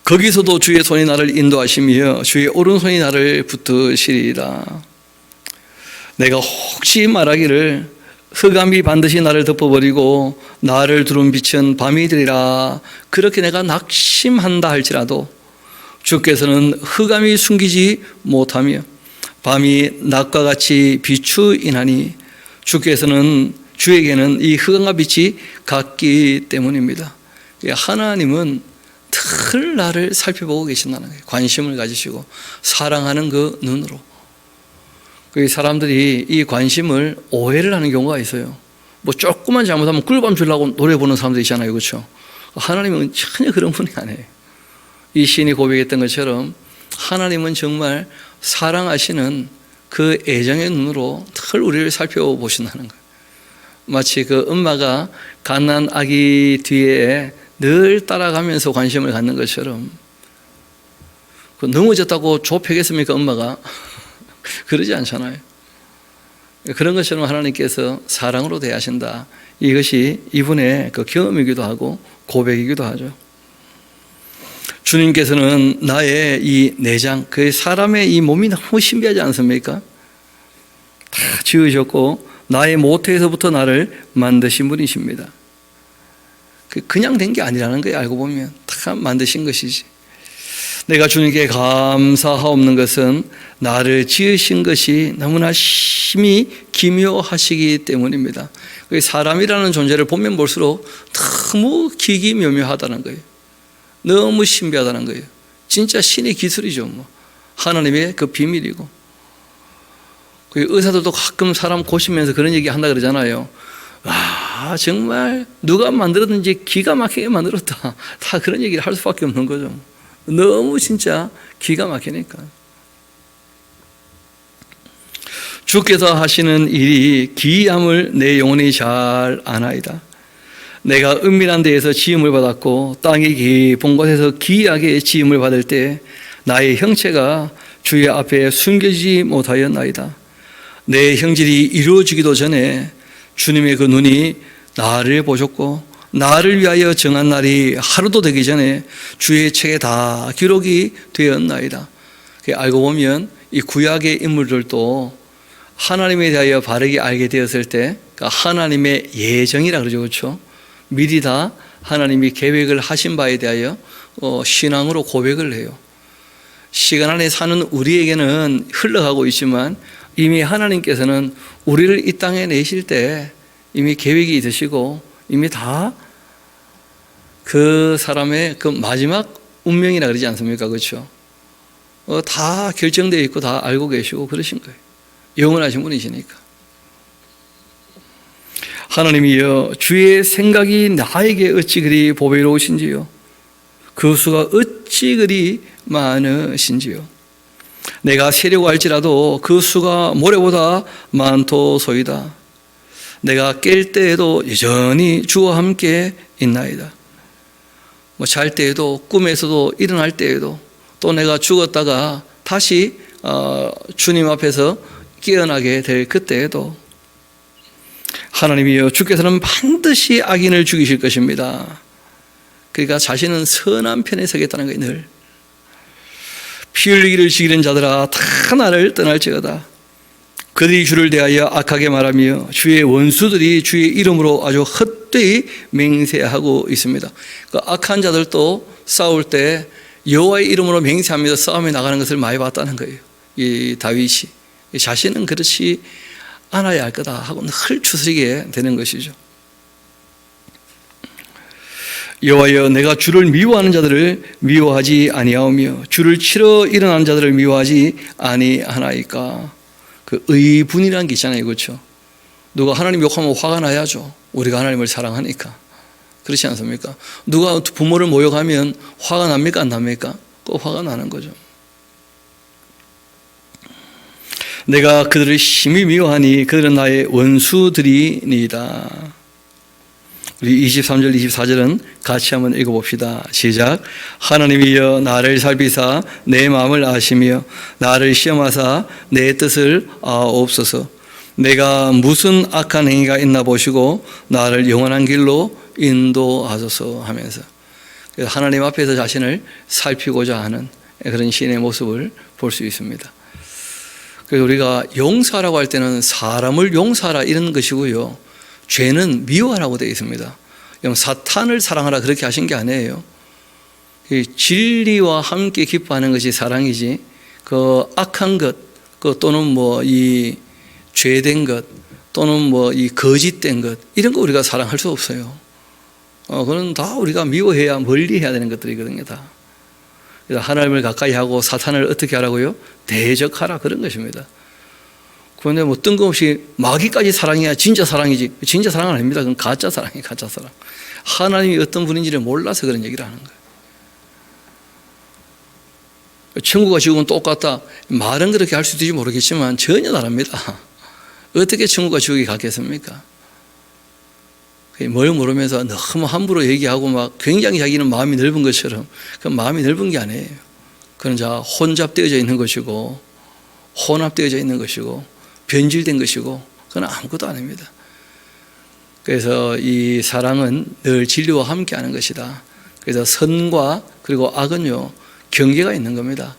거기서도 주의 손이 나를 인도하시며 주의 오른손이 나를 붙드시리라. 내가 혹시 말하기를 흑암이 반드시 나를 덮어버리고 나를 두른 빛은 밤이 되리라 그렇게 내가 낙심한다 할지라도 주께서는 흑암이 숨기지 못하며 밤이 낮과 같이 비추이나니 주에게는 이 흑암과 빛이 같기 때문입니다. 하나님은 늘 나를 살펴보고 계신다는 거예요. 관심을 가지시고 사랑하는 그 눈으로. 사람들이 이 관심을 오해를 하는 경우가 있어요. 뭐 조금만 잘못하면 꿀밤 주려고 노래 부르는 사람들 있잖아요. 그렇죠? 하나님은 전혀 그런 분이 아니에요. 이 시인이 고백했던 것처럼 하나님은 정말 사랑하시는 그 애정의 눈으로 늘 우리를 살펴보신다는 거예요. 마치 그 엄마가 갓난 아기 뒤에 늘 따라가면서 관심을 갖는 것처럼 넘어졌다고 좁히겠습니까 엄마가? 그러지 않잖아요. 그런 것처럼 하나님께서 사랑으로 대하신다. 이것이 이분의 그 경험이기도 하고 고백이기도 하죠. 주님께서는 나의 이 내장, 그 사람의 이 몸이 너무 신비하지 않습니까? 다 지으셨고 나의 모태에서부터 나를 만드신 분이십니다. 그냥 된 게 아니라는 거예요. 알고 보면 다 만드신 것이지. 내가 주님께 감사하옵는 것은 나를 지으신 것이 너무나 심히 기묘하시기 때문입니다. 사람이라는 존재를 보면 볼수록 너무 기기묘묘하다는 거예요. 너무 신비하다는 거예요. 진짜 신의 기술이죠. 하나님의 그 비밀이고. 의사들도 가끔 사람 고시면서 그런 얘기 한다 그러잖아요. 와, 정말 누가 만들었는지 기가 막히게 만들었다. 다 그런 얘기를 할 수밖에 없는 거죠. 너무 진짜 기가 막히니까. 주께서 하시는 일이 기이함을 내 영혼이 잘 아나이다. 내가 은밀한 데에서 지음을 받았고 땅의 깊은 곳에서 기이하게 지음을 받을 때 나의 형체가 주의 앞에 숨겨지지 못하였나이다. 내 형질이 이루어지기도 전에 주님의 그 눈이 나를 보셨고 나를 위하여 정한 날이 하루도 되기 전에 주의 책에 다 기록이 되었나이다. 알고 보면 이 구약의 인물들도 하나님에 대하여 바르게 알게 되었을 때, 그러니까 하나님의 예정이라 그러죠, 그렇죠? 미리 다 하나님이 계획을 하신 바에 대하여 신앙으로 고백을 해요. 시간 안에 사는 우리에게는 흘러가고 있지만 이미 하나님께서는 우리를 이 땅에 내실 때 이미 계획이 있으시고 이미 다 그 사람의 그 마지막 운명이라 그러지 않습니까? 그렇죠? 다 결정되어 있고 다 알고 계시고 그러신 거예요. 영원하신 분이시니까. 하나님이여, 주의 생각이 나에게 어찌 그리 보배로우신지요, 그 수가 어찌 그리 많으신지요. 내가 세려고 할지라도 그 수가 모래보다 많도소이다. 내가 깰 때에도 여전히 주와 함께 있나이다. 잘 때에도, 꿈에서도, 일어날 때에도, 또 내가 죽었다가 다시 주님 앞에서 깨어나게 될 그때에도 하나님이여, 주께서는 반드시 악인을 죽이실 것입니다. 그러니까 자신은 선한 편에 서겠다는 거예요. 늘 피 흘리기를 즐기는 자들아, 다 나를 떠날지어다. 그들이 주를 대하여 악하게 말하며 주의 원수들이 주의 이름으로 아주 헛되이 맹세하고 있습니다. 그 악한 자들도 싸울 때 여호와의 이름으로 맹세하면서 싸움에 나가는 것을 많이 봤다는 거예요. 이 다윗이 자신은 그렇지 않아야 할 거다 하고 늘 추스리게 되는 것이죠. 여호와여, 내가 주를 미워하는 자들을 미워하지 아니하오며 주를 치러 일어나는 자들을 미워하지 아니하나이까. 그 의분이라는 게 있잖아요, 그렇죠? 누가 하나님 욕하면 화가 나야죠. 우리가 하나님을 사랑하니까. 그렇지 않습니까? 누가 부모를 모욕하면 화가 납니까, 안 납니까? 꼭 화가 나는 거죠. 내가 그들을 심히 미워하니 그들은 나의 원수들이니이다. 우리 23절, 24절은 같이 한번 읽어봅시다. 시작. 하나님이여, 나를 살피사 내 마음을 아시며 나를 시험하사 내 뜻을 아옵소서. 내가 무슨 악한 행위가 있나 보시고 나를 영원한 길로 인도하소서 하면서 하나님 앞에서 자신을 살피고자 하는 그런 시인의 모습을 볼 수 있습니다. 그래서 우리가 용서라고 할 때는 사람을 용서하라 이런 것이고요, 죄는 미워하라고 되어 있습니다. 사탄을 사랑하라 그렇게 하신 게 아니에요. 진리와 함께 기뻐하는 것이 사랑이지, 그 악한 것, 또는 뭐 이 죄된 것, 또는 뭐 이 거짓된 것, 이런 거 우리가 사랑할 수 없어요. 그건 다 우리가 미워해야, 멀리해야 되는 것들이거든요, 다. 그래서 하나님을 가까이 하고 사탄을 어떻게 하라고요? 대적하라, 그런 것입니다. 그런데 뭐 뜬금없이 마귀까지 사랑해야 진짜 사랑이지, 진짜 사랑은 아닙니다. 그건 가짜 사랑이에요, 가짜 사랑. 하나님이 어떤 분인지를 몰라서 그런 얘기를 하는 거예요. 천국과 지옥은 똑같다, 말은 그렇게 할 수도 있을지 모르겠지만 전혀 다릅니다. 어떻게 천국과 지옥이 같겠습니까? 뭘 모르면서 너무 함부로 얘기하고 막 굉장히 자기는 마음이 넓은 것처럼, 그 마음이 넓은 게 아니에요. 그건 혼잡되어져 있는 것이고, 혼합되어져 있는 것이고, 변질된 것이고, 그건 아무것도 아닙니다. 그래서 이 사랑은 늘 진리와 함께 하는 것이다. 그래서 선과 그리고 악은요, 경계가 있는 겁니다.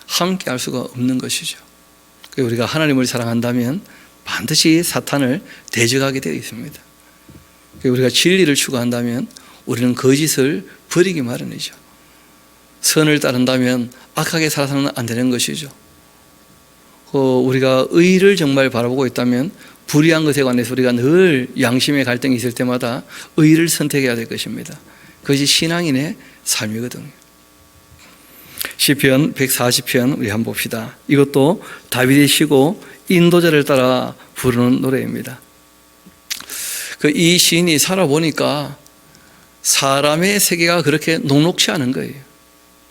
함께 할 수가 없는 것이죠. 우리가 하나님을 사랑한다면 반드시 사탄을 대적하게 되어 있습니다. 우리가 진리를 추구한다면 우리는 거짓을 버리기 마련이죠. 선을 따른다면 악하게 살아서는 안 되는 것이죠. 우리가 의를 정말 바라보고 있다면 불의한 것에 관해서 우리가 늘 양심의 갈등이 있을 때마다 의를 선택해야 될 것입니다. 그것이 신앙인의 삶이거든요. 시편 140편 우리 한번 봅시다. 이것도 다윗의 시고 인도자를 따라 부르는 노래입니다. 이 시인이 살아보니까 사람의 세계가 그렇게 녹록치 않은 거예요.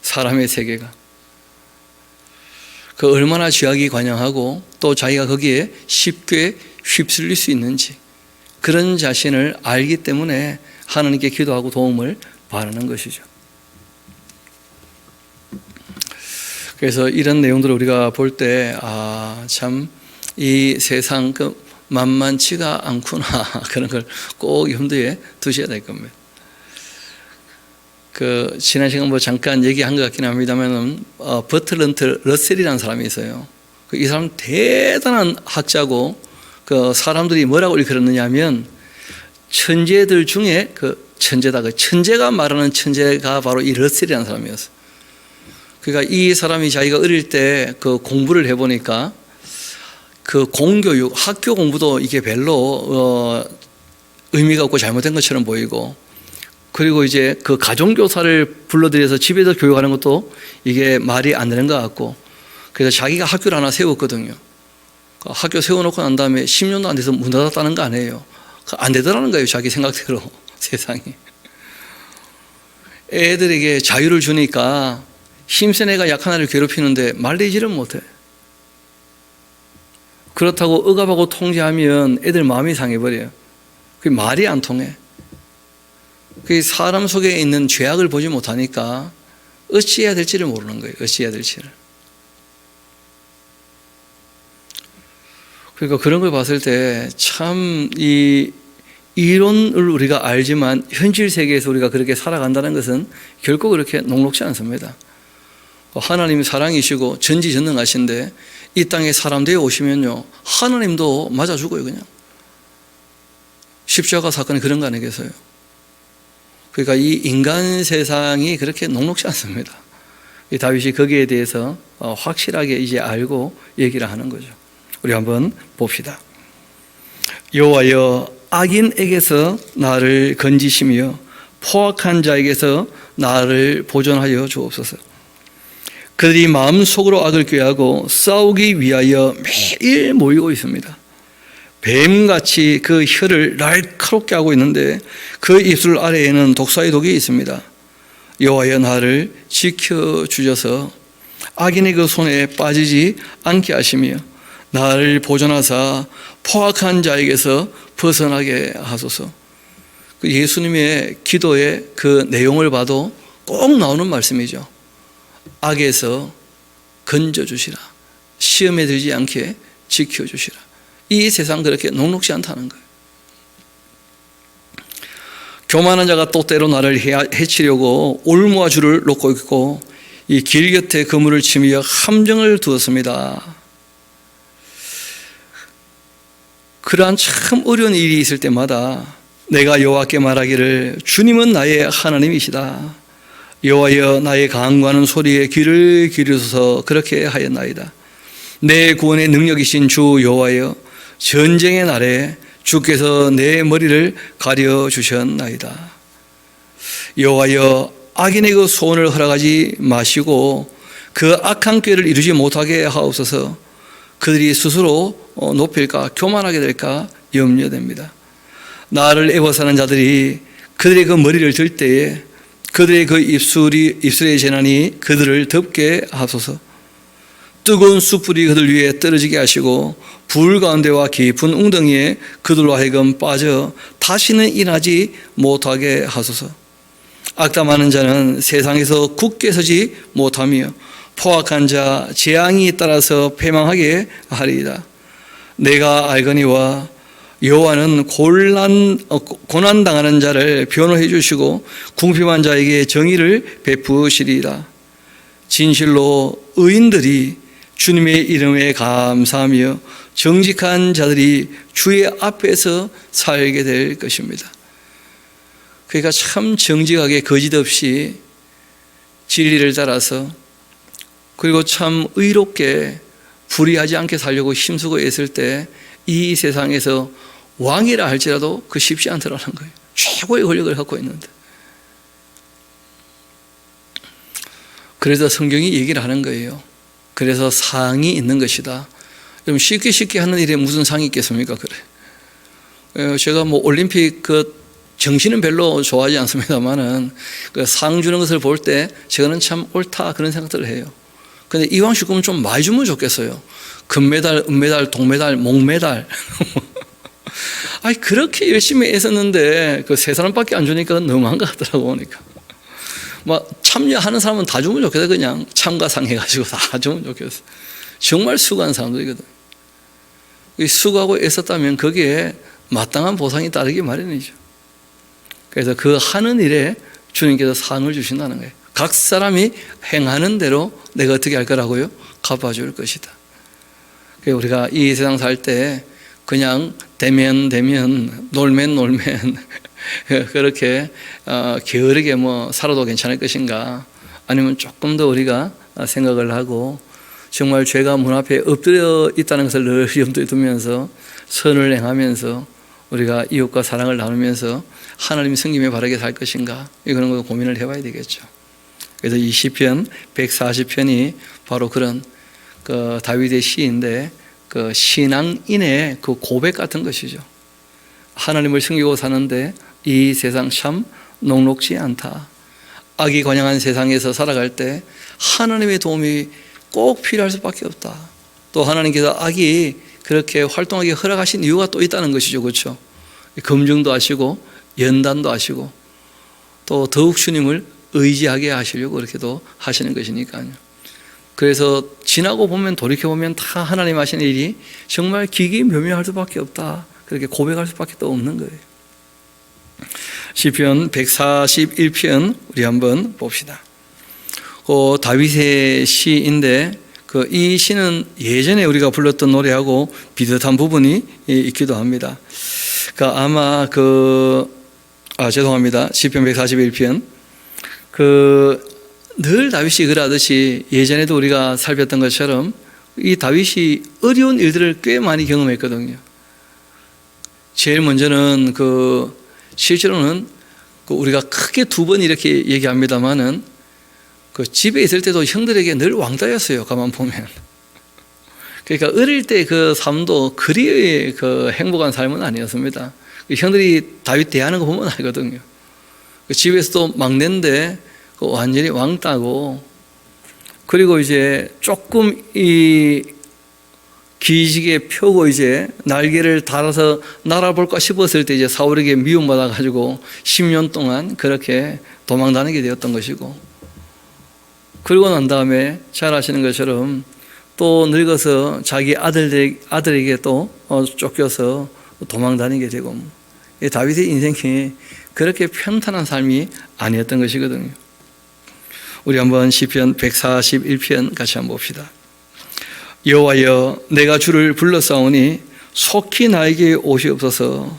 사람의 세계가. 얼마나 죄악이 관영하고 또 자기가 거기에 쉽게 휩쓸릴 수 있는지, 그런 자신을 알기 때문에 하나님께 기도하고 도움을 바라는 것이죠. 그래서 이런 내용들을 우리가 볼 때, 참 이 세상 만만치가 않구나, 그런 걸 꼭 염두에 두셔야 될 겁니다. 지난 시간 잠깐 얘기한 것 같긴 합니다만은, 버트런트 러셀이라는 사람이 있어요. 이 사람 대단한 학자고, 사람들이 뭐라고 일컬었느냐 하면, 천재들 중에 천재다. 천재가 말하는 천재가 바로 이 러셀이라는 사람이었어요. 그러니까 이 사람이 자기가 어릴 때 공부를 해보니까, 공교육, 학교 공부도 이게 별로, 의미가 없고 잘못된 것처럼 보이고, 그리고 이제 가정교사를 불러들여서 집에서 교육하는 것도 이게 말이 안 되는 것 같고, 그래서 자기가 학교를 하나 세웠거든요. 학교 세워놓고 난 다음에 10년도 안 돼서 문 닫았다는 거 아니에요. 안 되더라는 거예요, 자기 생각대로. 세상이. 애들에게 자유를 주니까 힘센 애가 약한 애를 괴롭히는데 말리지를 못해. 그렇다고 억압하고 통제하면 애들 마음이 상해버려요. 그게 말이 안 통해. 그 사람 속에 있는 죄악을 보지 못하니까 어찌해야 될지를 모르는 거예요. 어찌해야 될지를. 그러니까 그런 걸 봤을 때 참 이 이론을 우리가 알지만 현실 세계에서 우리가 그렇게 살아간다는 것은 결코 그렇게 녹록지 않습니다. 하나님이 사랑이시고 전지전능하신데 이 땅에 사람 되어 오시면요, 하나님도 맞아 죽어요. 그냥 십자가 사건이 그런 거 아니겠어요? 그러니까 이 인간 세상이 그렇게 녹록지 않습니다. 이 다윗이 거기에 대해서 확실하게 이제 알고 얘기를 하는 거죠. 우리 한번 봅시다. 여호와여, 악인에게서 나를 건지시며 포악한 자에게서 나를 보존하여 주옵소서. 그들이 마음속으로 악을 꾀하고 싸우기 위하여 매일 모이고 있습니다. 뱀같이 그 혀를 날카롭게 하고 있는데 그 입술 아래에는 독사의 독이 있습니다. 여호와여, 나를 지켜주셔서 악인의 그 손에 빠지지 않게 하시며 나를 보존하사 포악한 자에게서 벗어나게 하소서. 예수님의 기도의 그 내용을 봐도 꼭 나오는 말씀이죠. 악에서 건져주시라. 시험에 들지 않게 지켜주시라. 이 세상 그렇게 녹록지 않다는 거예요. 교만한 자가 또 때로 나를 해치려고 올무와 줄을 놓고 있고 이 길 곁에 그물을 치며 함정을 두었습니다. 그러한 참 어려운 일이 있을 때마다 내가 여호와께 말하기를 주님은 나의 하나님이시다. 여호와여, 나의 간구하는 소리에 귀를 기울여서 그렇게 하였나이다. 내 구원의 능력이신 주 여호와여, 전쟁의 날에 주께서 내 머리를 가려주셨나이다. 여호와여, 악인의 그 소원을 허락하지 마시고 그 악한 꾀를 이루지 못하게 하옵소서. 그들이 스스로 높일까 교만하게 될까 염려됩니다. 나를 애워사는 자들이 그들의 그 머리를 들 때에 그들의 그 입술의 재난이 그들을 덮게 하소서. 뜨거운 숯불이 그들 위에 떨어지게 하시고 불 가운데와 깊은 웅덩이에 그들로 하여금 빠져 다시는 일하지 못하게 하소서. 악담하는 자는 세상에서 굳게 서지 못하며 포악한 자 재앙이 따라서 패망하게 하리이다. 내가 알거니와 여호와는 고난당하는 자를 변호해 주시고 궁핍한 자에게 정의를 베푸시리이다. 진실로 의인들이 주님의 이름에 감사하며 정직한 자들이 주의 앞에서 살게 될 것입니다. 그러니까 참 정직하게 거짓 없이 진리를 따라서 그리고 참 의롭게 불의하지 않게 살려고 힘쓰고 애쓸 때 이 세상에서 왕이라 할지라도 그 쉽지 않더라는 거예요. 최고의 권력을 갖고 있는데. 그래서 성경이 얘기를 하는 거예요. 그래서 상이 있는 것이다. 그럼 쉽게 하는 일에 무슨 상이 있겠습니까? 그래. 제가 올림픽 정신은 별로 좋아하지 않습니다만은 상 주는 것을 볼 때 저는 참 옳다 그런 생각들을 해요. 근데 이왕 줄 거면 좀 많이 주면 좋겠어요. 금메달, 은메달, 동메달, 목메달. 아니, 그렇게 열심히 애썼는데 세 사람밖에 안 주니까 너무한 것 같더라고, 보니까. 참여하는 사람은 다 주면 좋겠어. 그냥 참가상 해가지고 다 주면 좋겠어. 정말 수고한 사람들이거든. 수고하고 애썼다면 거기에 마땅한 보상이 따르기 마련이죠. 그래서 그 하는 일에 주님께서 상을 주신다는 거예요. 각 사람이 행하는 대로 내가 어떻게 할 거라고요? 갚아줄 것이다. 우리가 이 세상 살 때 그냥 되면 놀면 그렇게 게으르게 살아도 괜찮을 것인가? 아니면 조금 더 우리가 생각을 하고 정말 죄가 문 앞에 엎드려 있다는 것을 늘 염두에 두면서 선을 행하면서 우리가 이웃과 사랑을 나누면서 하나님 성김에 바르게 살 것인가? 이런 거 고민을 해봐야 되겠죠. 그래서 이 시편 140편이 바로 그런 그 다윗의 시인데 그 신앙인의 그 고백 같은 것이죠. 하나님을 섬기고 사는데 이 세상 참 녹록지 않다. 악이 관영한 세상에서 살아갈 때 하나님의 도움이 꼭 필요할 수밖에 없다. 또 하나님께서 악이 그렇게 활동하게 허락하신 이유가 또 있다는 것이죠. 그렇죠? 검증도 하시고 연단도 하시고 또 더욱 주님을 의지하게 하시려고 그렇게도 하시는 것이니까요. 그래서 지나고 보면 돌이켜보면 다 하나님 하시는 일이 정말 기기묘묘할 수밖에 없다. 그렇게 고백할 수밖에 또 없는 거예요. 시편 141편 우리 한번 봅시다. 다윗의 시인데 이 시는 예전에 우리가 불렀던 노래하고 비슷한 부분이 있기도 합니다. 아마 죄송합니다. 시편 141편 늘 다윗이 그러하듯이 예전에도 우리가 살폈던 것처럼 이 다윗이 어려운 일들을 꽤 많이 경험했거든요. 제일 먼저는 실제로는 우리가 크게 두 번 이렇게 얘기합니다만은 집에 있을 때도 형들에게 늘 왕따였어요. 가만 보면. 그러니까 어릴 때 그 삶도 그리 행복한 삶은 아니었습니다. 형들이 다윗 대하는 거 보면 알거든요. 집에서도 막내인데 완전히 왕따고, 그리고 이제 조금 이 기지개 펴고 이제 날개를 달아서 날아볼까 싶었을 때 이제 사울에게 미움받아가지고 10년 동안 그렇게 도망다니게 되었던 것이고, 그리고 난 다음에 잘 아시는 것처럼 또 늙어서 자기 아들에게 또 쫓겨서 도망다니게 되고, 다윗의 인생이 그렇게 편탄한 삶이 아니었던 것이거든요. 우리 한번 시편 141편 같이 한번 봅시다. 여호와여, 내가 주를 불러싸우니 속히 나에게 오시옵소서.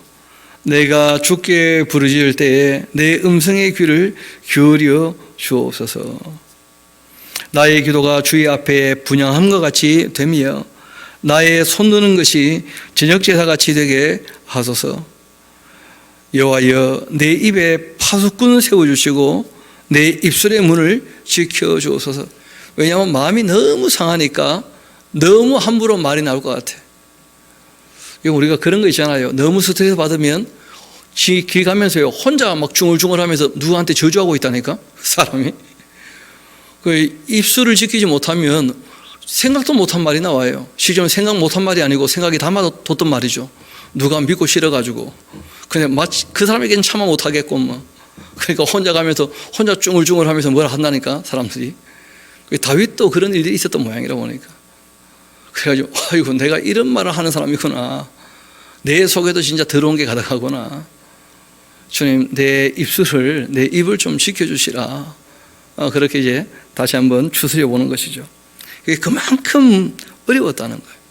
내가 주께 부르짖을 때에 내 음성의 귀를 기울여 주옵소서. 나의 기도가 주의 앞에 분향함과 같이 되며 나의 손드는 것이 저녁제사같이 되게 하소서. 여호와여, 내 입에 파수꾼을 세워주시고 내 입술의 문을 지켜주옵소서. 왜냐하면 마음이 너무 상하니까 너무 함부로 말이 나올 것 같아. 우리가 그런 거 있잖아요. 너무 스트레스 받으면 길 가면서요 혼자 막 중얼중얼하면서 누구한테 저주하고 있다니까 사람이. 입술을 지키지 못하면 생각도 못한 말이 나와요. 실제로 생각 못한 말이 아니고 생각이 담아뒀던 말이죠. 누가 믿고 싫어가지고 그냥 마치 그 사람에게는 참아 못하겠고 그러니까 혼자 가면서 혼자 쭝얼쭝얼하면서 뭐라 한다니까 사람들이. 다윗도 그런 일들이 있었던 모양이라 보니까. 그래가지고 아이고 내가 이런 말을 하는 사람이구나. 내 속에도 진짜 더러운 게 가득하구나. 주님 내 입을 좀 지켜주시라. 그렇게 이제 다시 한번 추스려 보는 것이죠. 그만큼 어려웠다는 거예요.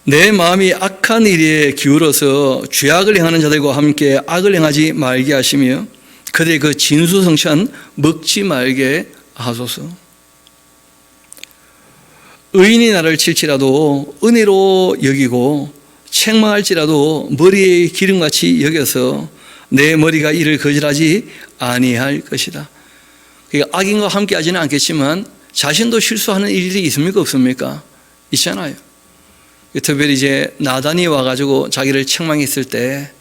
내 마음이 악한 일에 기울어서 죄악을 행하는 자들과 함께 악을 행하지 말게 하시며 그들의 그 진수성찬 먹지 말게 하소서. 의인이 나를 칠지라도 은혜로 여기고 책망할지라도 머리에 기름같이 여겨서 내 머리가 이를 거절하지 아니할 것이다. 그러니까 악인과 함께 하지는 않겠지만 자신도 실수하는 일이 있습니까? 없습니까? 있잖아요. 특별히 이제 나단이 와가지고 자기를 책망했을 때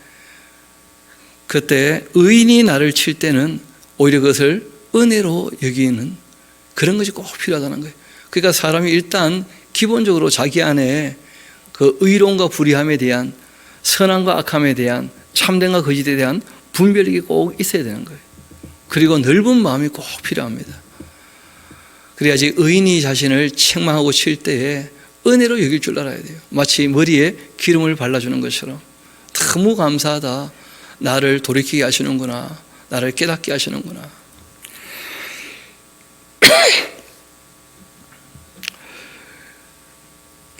그때 의인이 나를 칠 때는 오히려 그것을 은혜로 여기는 그런 것이 꼭 필요하다는 거예요. 그러니까 사람이 일단 기본적으로 자기 안에 그 의로움과 불의함에 대한 선함과 악함에 대한 참됨과 거짓에 대한 분별력이 꼭 있어야 되는 거예요. 그리고 넓은 마음이 꼭 필요합니다. 그래야지 의인이 자신을 책망하고 칠 때에 은혜로 여길 줄 알아야 돼요. 마치 머리에 기름을 발라주는 것처럼 너무 감사하다. 나를 돌이키게 하시는구나. 나를 깨닫게 하시는구나.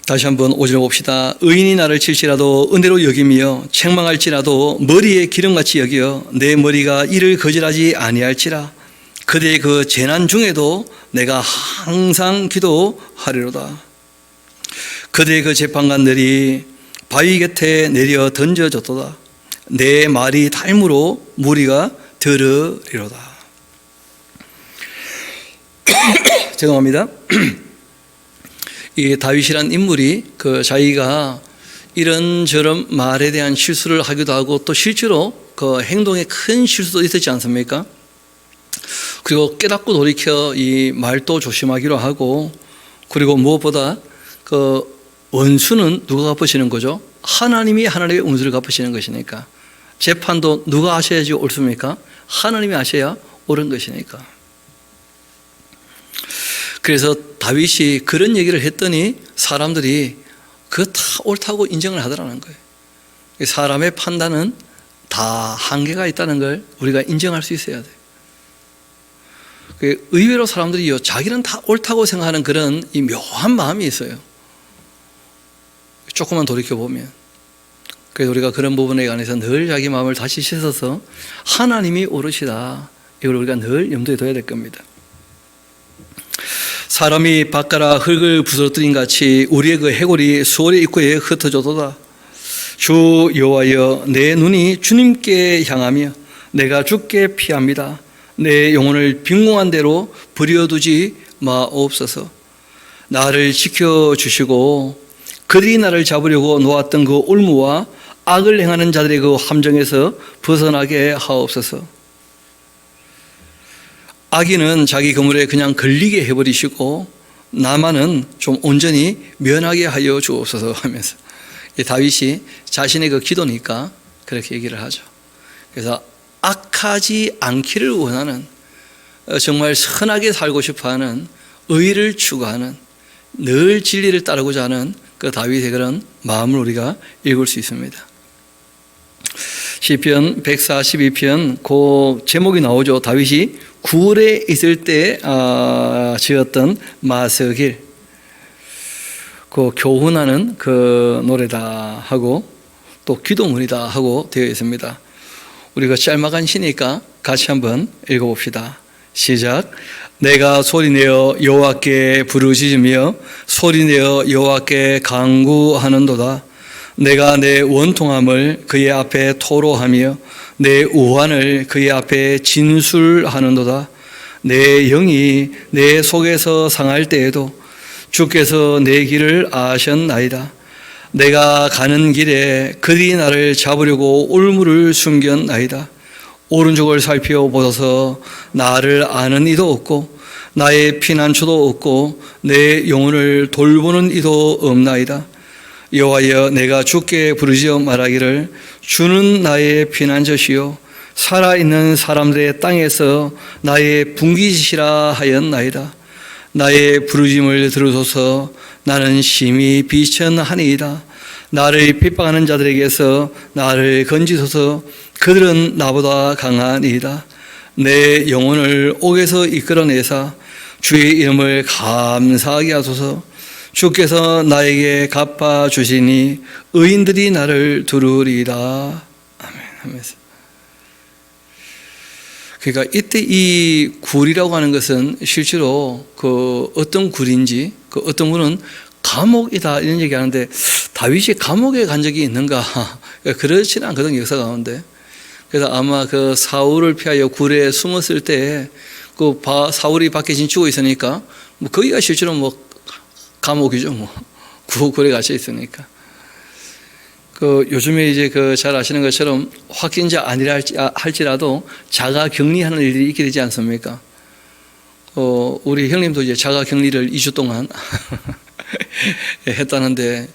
다시 한번 5절 봅시다. 의인이 나를 칠지라도 은혜로 여기며 책망할지라도 머리에 기름같이 여겨 내 머리가 이를 거절하지 아니할지라. 그대의 그 재난 중에도 내가 항상 기도하리로다. 그대의 그 재판관들이 바위 곁에 내려 던져졌도다. 내 말이 닮으로 무리가 들으리로다. 죄송합니다. 이 다윗이란 인물이 그 자기가 이런저런 말에 대한 실수를 하기도 하고 또 실제로 그 행동에 큰 실수도 있었지 않습니까? 그리고 깨닫고 돌이켜 이 말도 조심하기로 하고, 그리고 무엇보다 그 원수는 누가 갚으시는 거죠? 하나님이 하나님의 원수를 갚으시는 것이니까. 재판도 누가 하셔야지 옳습니까? 하나님이 하셔야 옳은 것이니까. 그래서 다윗이 그런 얘기를 했더니 사람들이 그거 다 옳다고 인정을 하더라는 거예요. 사람의 판단은 다 한계가 있다는 걸 우리가 인정할 수 있어야 돼요. 의외로 사람들이 자기는 다 옳다고 생각하는 그런 이 묘한 마음이 있어요. 조금만 돌이켜보면. 그래서 우리가 그런 부분에 관해서 늘 자기 마음을 다시 씻어서 하나님이 옳으시다, 이걸 우리가 늘 염두에 둬야 될 겁니다. 사람이 밭가라 흙을 부서뜨린 같이 우리의 그 해골이 수월의 입구에 흩어져도다. 주 여호와여, 내 눈이 주님께 향하며 내가 주께 피합니다. 내 영혼을 빈궁한 대로 버려두지 마옵소서. 나를 지켜주시고 그들이 나를 잡으려고 놓았던 그 올무와 악을 행하는 자들의 그 함정에서 벗어나게 하옵소서. 악인은 자기 그물에 그냥 걸리게 해버리시고 나만은 좀 온전히 면하게 하여 주옵소서 하면서, 다윗이 자신의 그 기도니까 그렇게 얘기를 하죠. 그래서 악하지 않기를 원하는, 정말 선하게 살고 싶어하는, 의를 추구하는, 늘 진리를 따르고자 하는 그 다윗의 그런 마음을 우리가 읽을 수 있습니다. 시편 142편 그 제목이 나오죠. 다윗이 굴에 있을 때 지었던 마스길, 그 교훈하는 그 노래다 하고 또 기도문이다 하고 되어 있습니다. 우리가 짤막한 시니까 같이 한번 읽어봅시다. 시작. 내가 소리내어 여호와께 부르짖으며 소리내어 여호와께 간구하는도다. 내가 내 원통함을 그의 앞에 토로하며 내 우환을 그의 앞에 진술하는도다. 내 영이 내 속에서 상할 때에도 주께서 내 길을 아셨나이다. 내가 가는 길에 그들이 나를 잡으려고 올무를 숨겼나이다. 오른쪽을 살펴보셔서 나를 아는 이도 없고 나의 피난처도 없고 내 영혼을 돌보는 이도 없나이다. 여호와여, 내가 주께 부르짖어 말하기를 주는 나의 피난처시요 살아있는 사람들의 땅에서 나의 분깃이시라 하였나이다. 나의 부르짖음을 들으소서. 나는 심히 비천하니이다. 나를 핍박하는 자들에게서 나를 건지소서. 그들은 나보다 강하니이다. 내 영혼을 옥에서 이끌어내사 주의 이름을 감사하게 하소서. 주께서 나에게 갚아주시니 의인들이 나를 두루리이다. 아멘 하면서, 그러니까 이때 이 굴이라고 하는 것은 실제로 그 어떤 굴인지, 그 어떤 분은 감옥이다 이런 얘기하는데 다윗이 감옥에 간 적이 있는가? 그렇지는 않거든요, 역사 가운데. 그래서 아마 그 사울을 피하여 굴에 숨었을 때 그 사울이 밖에 진치고 있으니까 뭐 거기가 실제로 뭐 감옥이죠, 뭐. 굴에 갇혀 있으니까. 그 요즘에 이제 그 잘 아시는 것처럼 확진자 아니라 할지라도 자가 격리하는 일이 있게 되지 않습니까? 우리 형님도 이제 자가 격리를 2주 동안 했다는데,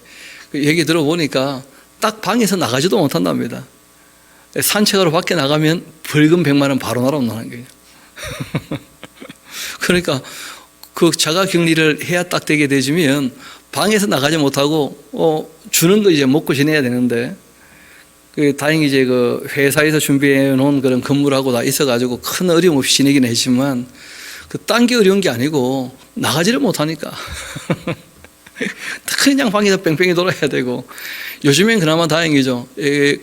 그 얘기 들어보니까 딱 방에서 나가지도 못한답니다. 산책하러 밖에 나가면 벌금 100만 원 바로 날아온다는 거예요. 그러니까 그 자가 격리를 해야 딱 되게 되지면 방에서 나가지 못하고 주는 거 이제 먹고 지내야 되는데, 다행히 이제 그 회사에서 준비해 놓은 그런 건물하고 다 있어가지고 큰 어려움 없이 지내긴 했지만 딴 게 어려운 게 아니고 나가지를 못하니까 그냥 방에서 뺑뺑이 돌아야 되고, 요즘엔 그나마 다행이죠.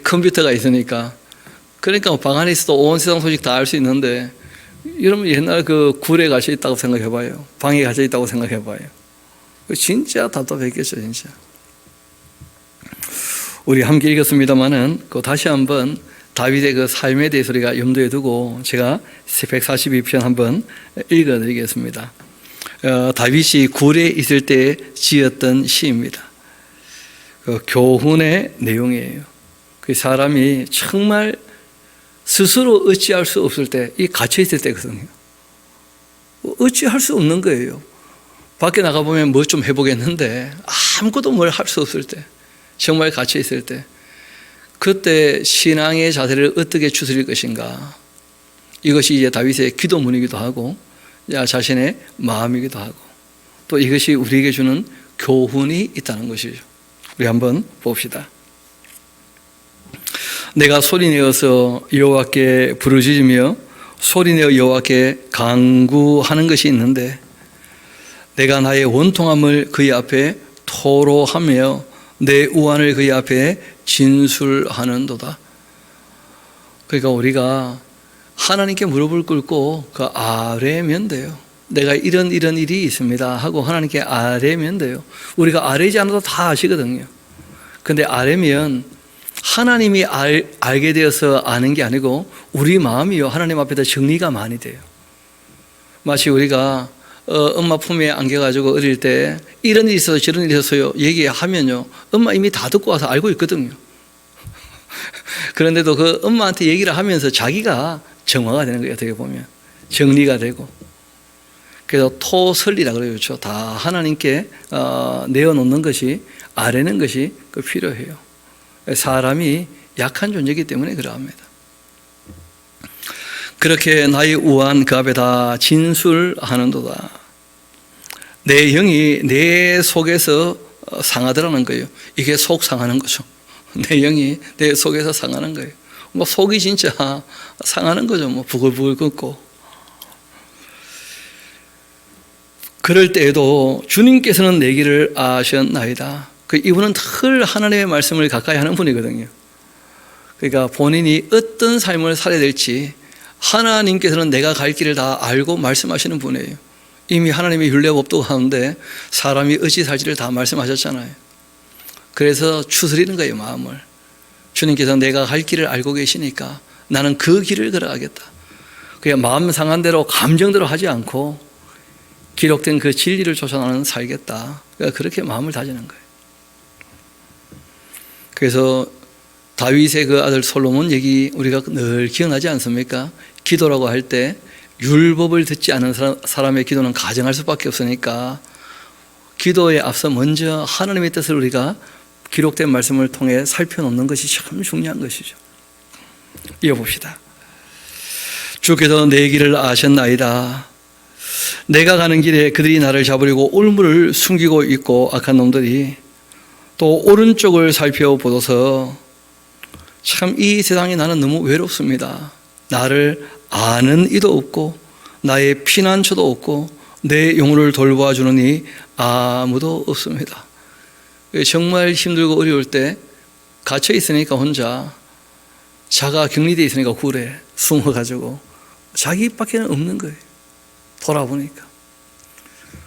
컴퓨터가 있으니까. 그러니까 방 안에 있어도 온 세상 소식 다 알 수 있는데, 여러분 옛날 그 굴에 갇혀 있다고 생각해봐요. 방에 갇혀 있다고 생각해봐요. 진짜 답답했겠죠, 진짜. 우리 함께 읽었습니다마는 다시 한번 다윗의 그 삶에 대해서 우리가 염두에 두고 제가 142편 한번 읽어드리겠습니다. 다윗이 굴에 있을 때 지었던 시입니다. 교훈의 내용이에요. 그 사람이 정말 스스로 어찌할 수 없을 때, 이 갇혀 있을 때거든요. 어찌할 수 없는 거예요. 밖에 나가보면 뭐 좀 해보겠는데 아무것도 뭘 할 수 없을 때, 정말 갇혀 있을 때, 그때 신앙의 자세를 어떻게 추스릴 것인가. 이것이 이제 다윗의 기도문이기도 하고 자신의 마음이기도 하고, 또 이것이 우리에게 주는 교훈이 있다는 것이죠. 우리 한번 봅시다. 내가 소리내어서 여호와께 부르짖으며 소리내어 여호와께 간구하는 것이 있는데, 내가 나의 원통함을 그의 앞에 토로하며 내 우환을 그의 앞에 진술하는도다. 그러니까 우리가 하나님께 무릎을 꿇고 그 아뢰면 돼요. 내가 이런 일이 있습니다 하고 하나님께 아뢰면 돼요. 우리가 아뢰지 않아도 다 아시거든요. 근데 아뢰면 하나님이 알게 되어서 아는 게 아니고 우리 마음이요, 하나님 앞에다 정리가 많이 돼요. 마치 우리가 엄마 품에 안겨가지고 어릴 때 이런 일이 있어서 저런 일이 있어서요 얘기하면요, 엄마 이미 다 듣고 와서 알고 있거든요. 그런데도 그 엄마한테 얘기를 하면서 자기가 정화가 되는 거예요. 어떻게 보면 정리가 되고. 그래서 토설리라 그러죠. 다 하나님께 내어놓는 것이, 아뢰는 것이 필요해요. 사람이 약한 존재이기 때문에 그러합니다. 그렇게 나의 우한 그 앞에 다 진술하는도다. 내 영이 내 속에서 상하더라는 거예요. 이게 속 상하는 거죠. 내 영이 내 속에서 상하는 거예요. 뭐 속이 진짜 상하는 거죠. 뭐 부글부글 끓고. 그럴 때에도 주님께서는 내 길을 아셨나이다. 이분은 늘 하나님의 말씀을 가까이 하는 분이거든요. 그러니까 본인이 어떤 삶을 살아야 될지 하나님께서는 내가 갈 길을 다 알고 말씀하시는 분이에요. 이미 하나님의 율례법도 가운데 사람이 어찌 살지를 다 말씀하셨잖아요. 그래서 추스리는 거예요, 마음을. 주님께서 내가 갈 길을 알고 계시니까 나는 그 길을 걸어가겠다. 그냥 마음 상한 대로 감정대로 하지 않고 기록된 그 진리를 쫓아 나는 살겠다. 그러니까 그렇게 마음을 다지는 거예요. 그래서 다윗의 그 아들 솔로몬 얘기 우리가 늘 기억나지 않습니까? 기도라고 할 때 율법을 듣지 않은 사람의 기도는 가정할 수밖에 없으니까 기도에 앞서 먼저 하나님의 뜻을 우리가 기록된 말씀을 통해 살펴놓는 것이 참 중요한 것이죠. 이어봅시다. 주께서 내 길을 아셨나이다. 내가 가는 길에 그들이 나를 잡으려고 올무를 숨기고 있고 악한 놈들이 또 오른쪽을 살펴보고서 참 이 세상에 나는 너무 외롭습니다. 나를 아는 이도 없고 나의 피난처도 없고 내 영혼을 돌봐주는 이 아무도 없습니다. 정말 힘들고 어려울 때 갇혀 있으니까 혼자, 자가 격리되어 있으니까 굴에 숨어가지고 자기밖에는 없는 거예요. 돌아보니까.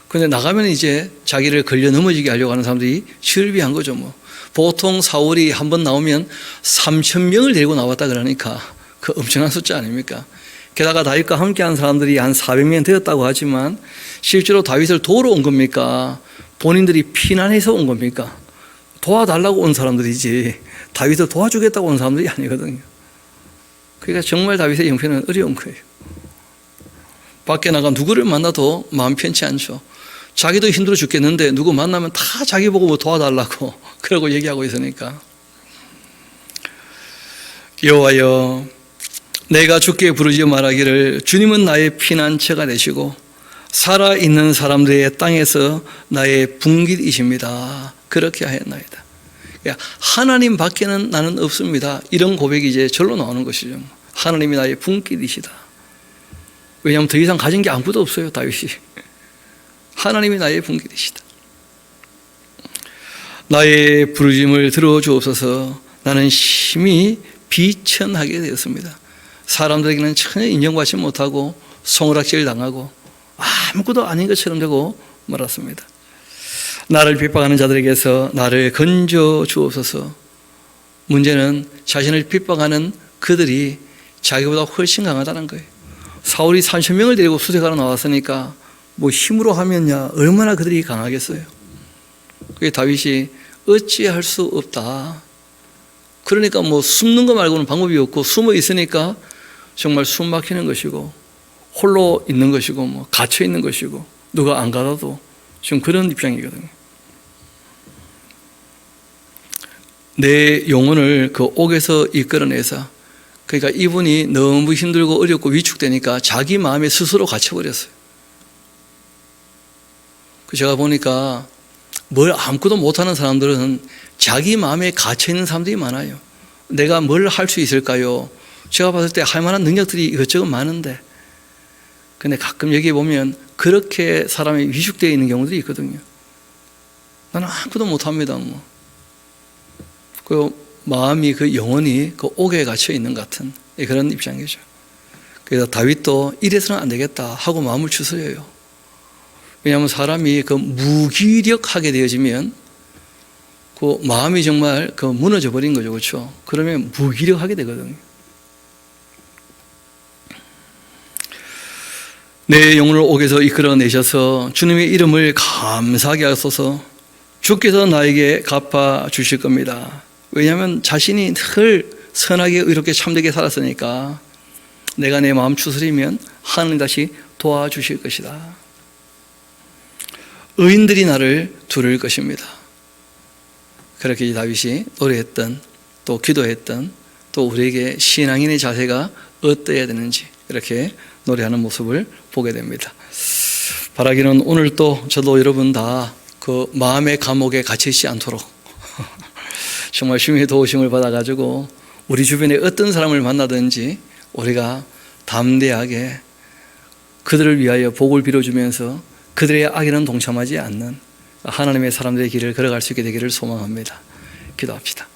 근데 나가면 이제 자기를 걸려 넘어지게 하려고 하는 사람들이 즐비한 거죠. 뭐 보통 사울이 한번 나오면 3,000명을 데리고 나왔다 그러니까 그 엄청난 숫자 아닙니까? 게다가 다윗과 함께한 사람들이 한 400명 되었다고 하지만 실제로 다윗을 도우러 온 겁니까? 본인들이 피난해서 온 겁니까? 도와달라고 온 사람들이지 다윗을 도와주겠다고 온 사람들이 아니거든요. 그러니까 정말 다윗의 형편은 어려운 거예요. 밖에 나가 누구를 만나도 마음 편치 않죠. 자기도 힘들어 죽겠는데 누구 만나면 다 자기 보고 뭐 도와달라고 그러고 얘기하고 있으니까. 여호와여, 내가 주께 부르짖어 말하기를 주님은 나의 피난처가 되시고 살아있는 사람들의 땅에서 나의 분깃이십니다. 그렇게 하였나이다. 하나님 밖에는 나는 없습니다. 이런 고백이 이제 절로 나오는 것이죠. 하나님이 나의 분길이시다. 왜냐하면 더 이상 가진 게 아무것도 없어요, 다윗이. 하나님이 나의 분길이시다. 나의 부르심을 들어주옵소서. 나는 심히 비천하게 되었습니다. 사람들에게는 전혀 인정받지 못하고 손가락질 당하고 아무것도 아닌 것처럼 되고 말았습니다. 나를 핍박하는 자들에게서 나를 건져 주옵소서. 문제는 자신을 핍박하는 그들이 자기보다 훨씬 강하다는 거예요. 사울이 30명을 데리고 수색하러 나왔으니까 뭐 힘으로 하면야 얼마나 그들이 강하겠어요. 그게 다윗이 어찌할 수 없다. 그러니까 뭐 숨는 거 말고는 방법이 없고 숨어 있으니까 정말 숨 막히는 것이고 홀로 있는 것이고 뭐 갇혀 있는 것이고 누가 안 가도 지금 그런 입장이거든요. 내 영혼을 그 옥에서 이끌어내서, 그러니까 이분이 너무 힘들고 어렵고 위축되니까 자기 마음에 스스로 갇혀버렸어요. 제가 보니까 뭘 아무것도 못하는 사람들은 자기 마음에 갇혀있는 사람들이 많아요. 내가 뭘 할 수 있을까요? 제가 봤을 때 할 만한 능력들이 이것저것 많은데, 근데 가끔 여기 보면 그렇게 사람이 위축되어 있는 경우들이 있거든요. 나는 아무것도 못합니다. 뭐. 그 마음이, 그 영혼이 그 옥에 갇혀 있는 것 같은 그런 입장이죠. 그래서 다윗도 이래서는 안 되겠다 하고 마음을 추스려요. 왜냐하면 사람이 그 무기력하게 되어지면 그 마음이 정말 그 무너져 버린 거죠. 그렇죠? 그러면 무기력하게 되거든요. 내 영혼을 옥에서 이끌어내셔서 주님의 이름을 감사하게 하소서. 주께서 나에게 갚아 주실 겁니다. 왜냐하면 자신이 늘 선하게 의롭게 참되게 살았으니까 내가 내 마음 추스리면 하나님 다시 도와주실 것이다. 의인들이 나를 두를 것입니다. 그렇게 다윗이 노래했던, 또 기도했던, 또 우리에게 신앙인의 자세가 어떠해야 되는지 이렇게 노래하는 모습을 보게 됩니다. 바라기는 오늘 또 저도 여러분 다 그 마음의 감옥에 갇히지 않도록 정말 주님의 도우심을 받아가지고 우리 주변에 어떤 사람을 만나든지 우리가 담대하게 그들을 위하여 복을 빌어주면서 그들의 악에는 동참하지 않는 하나님의 사람들의 길을 걸어갈 수 있게 되기를 소망합니다. 기도합시다.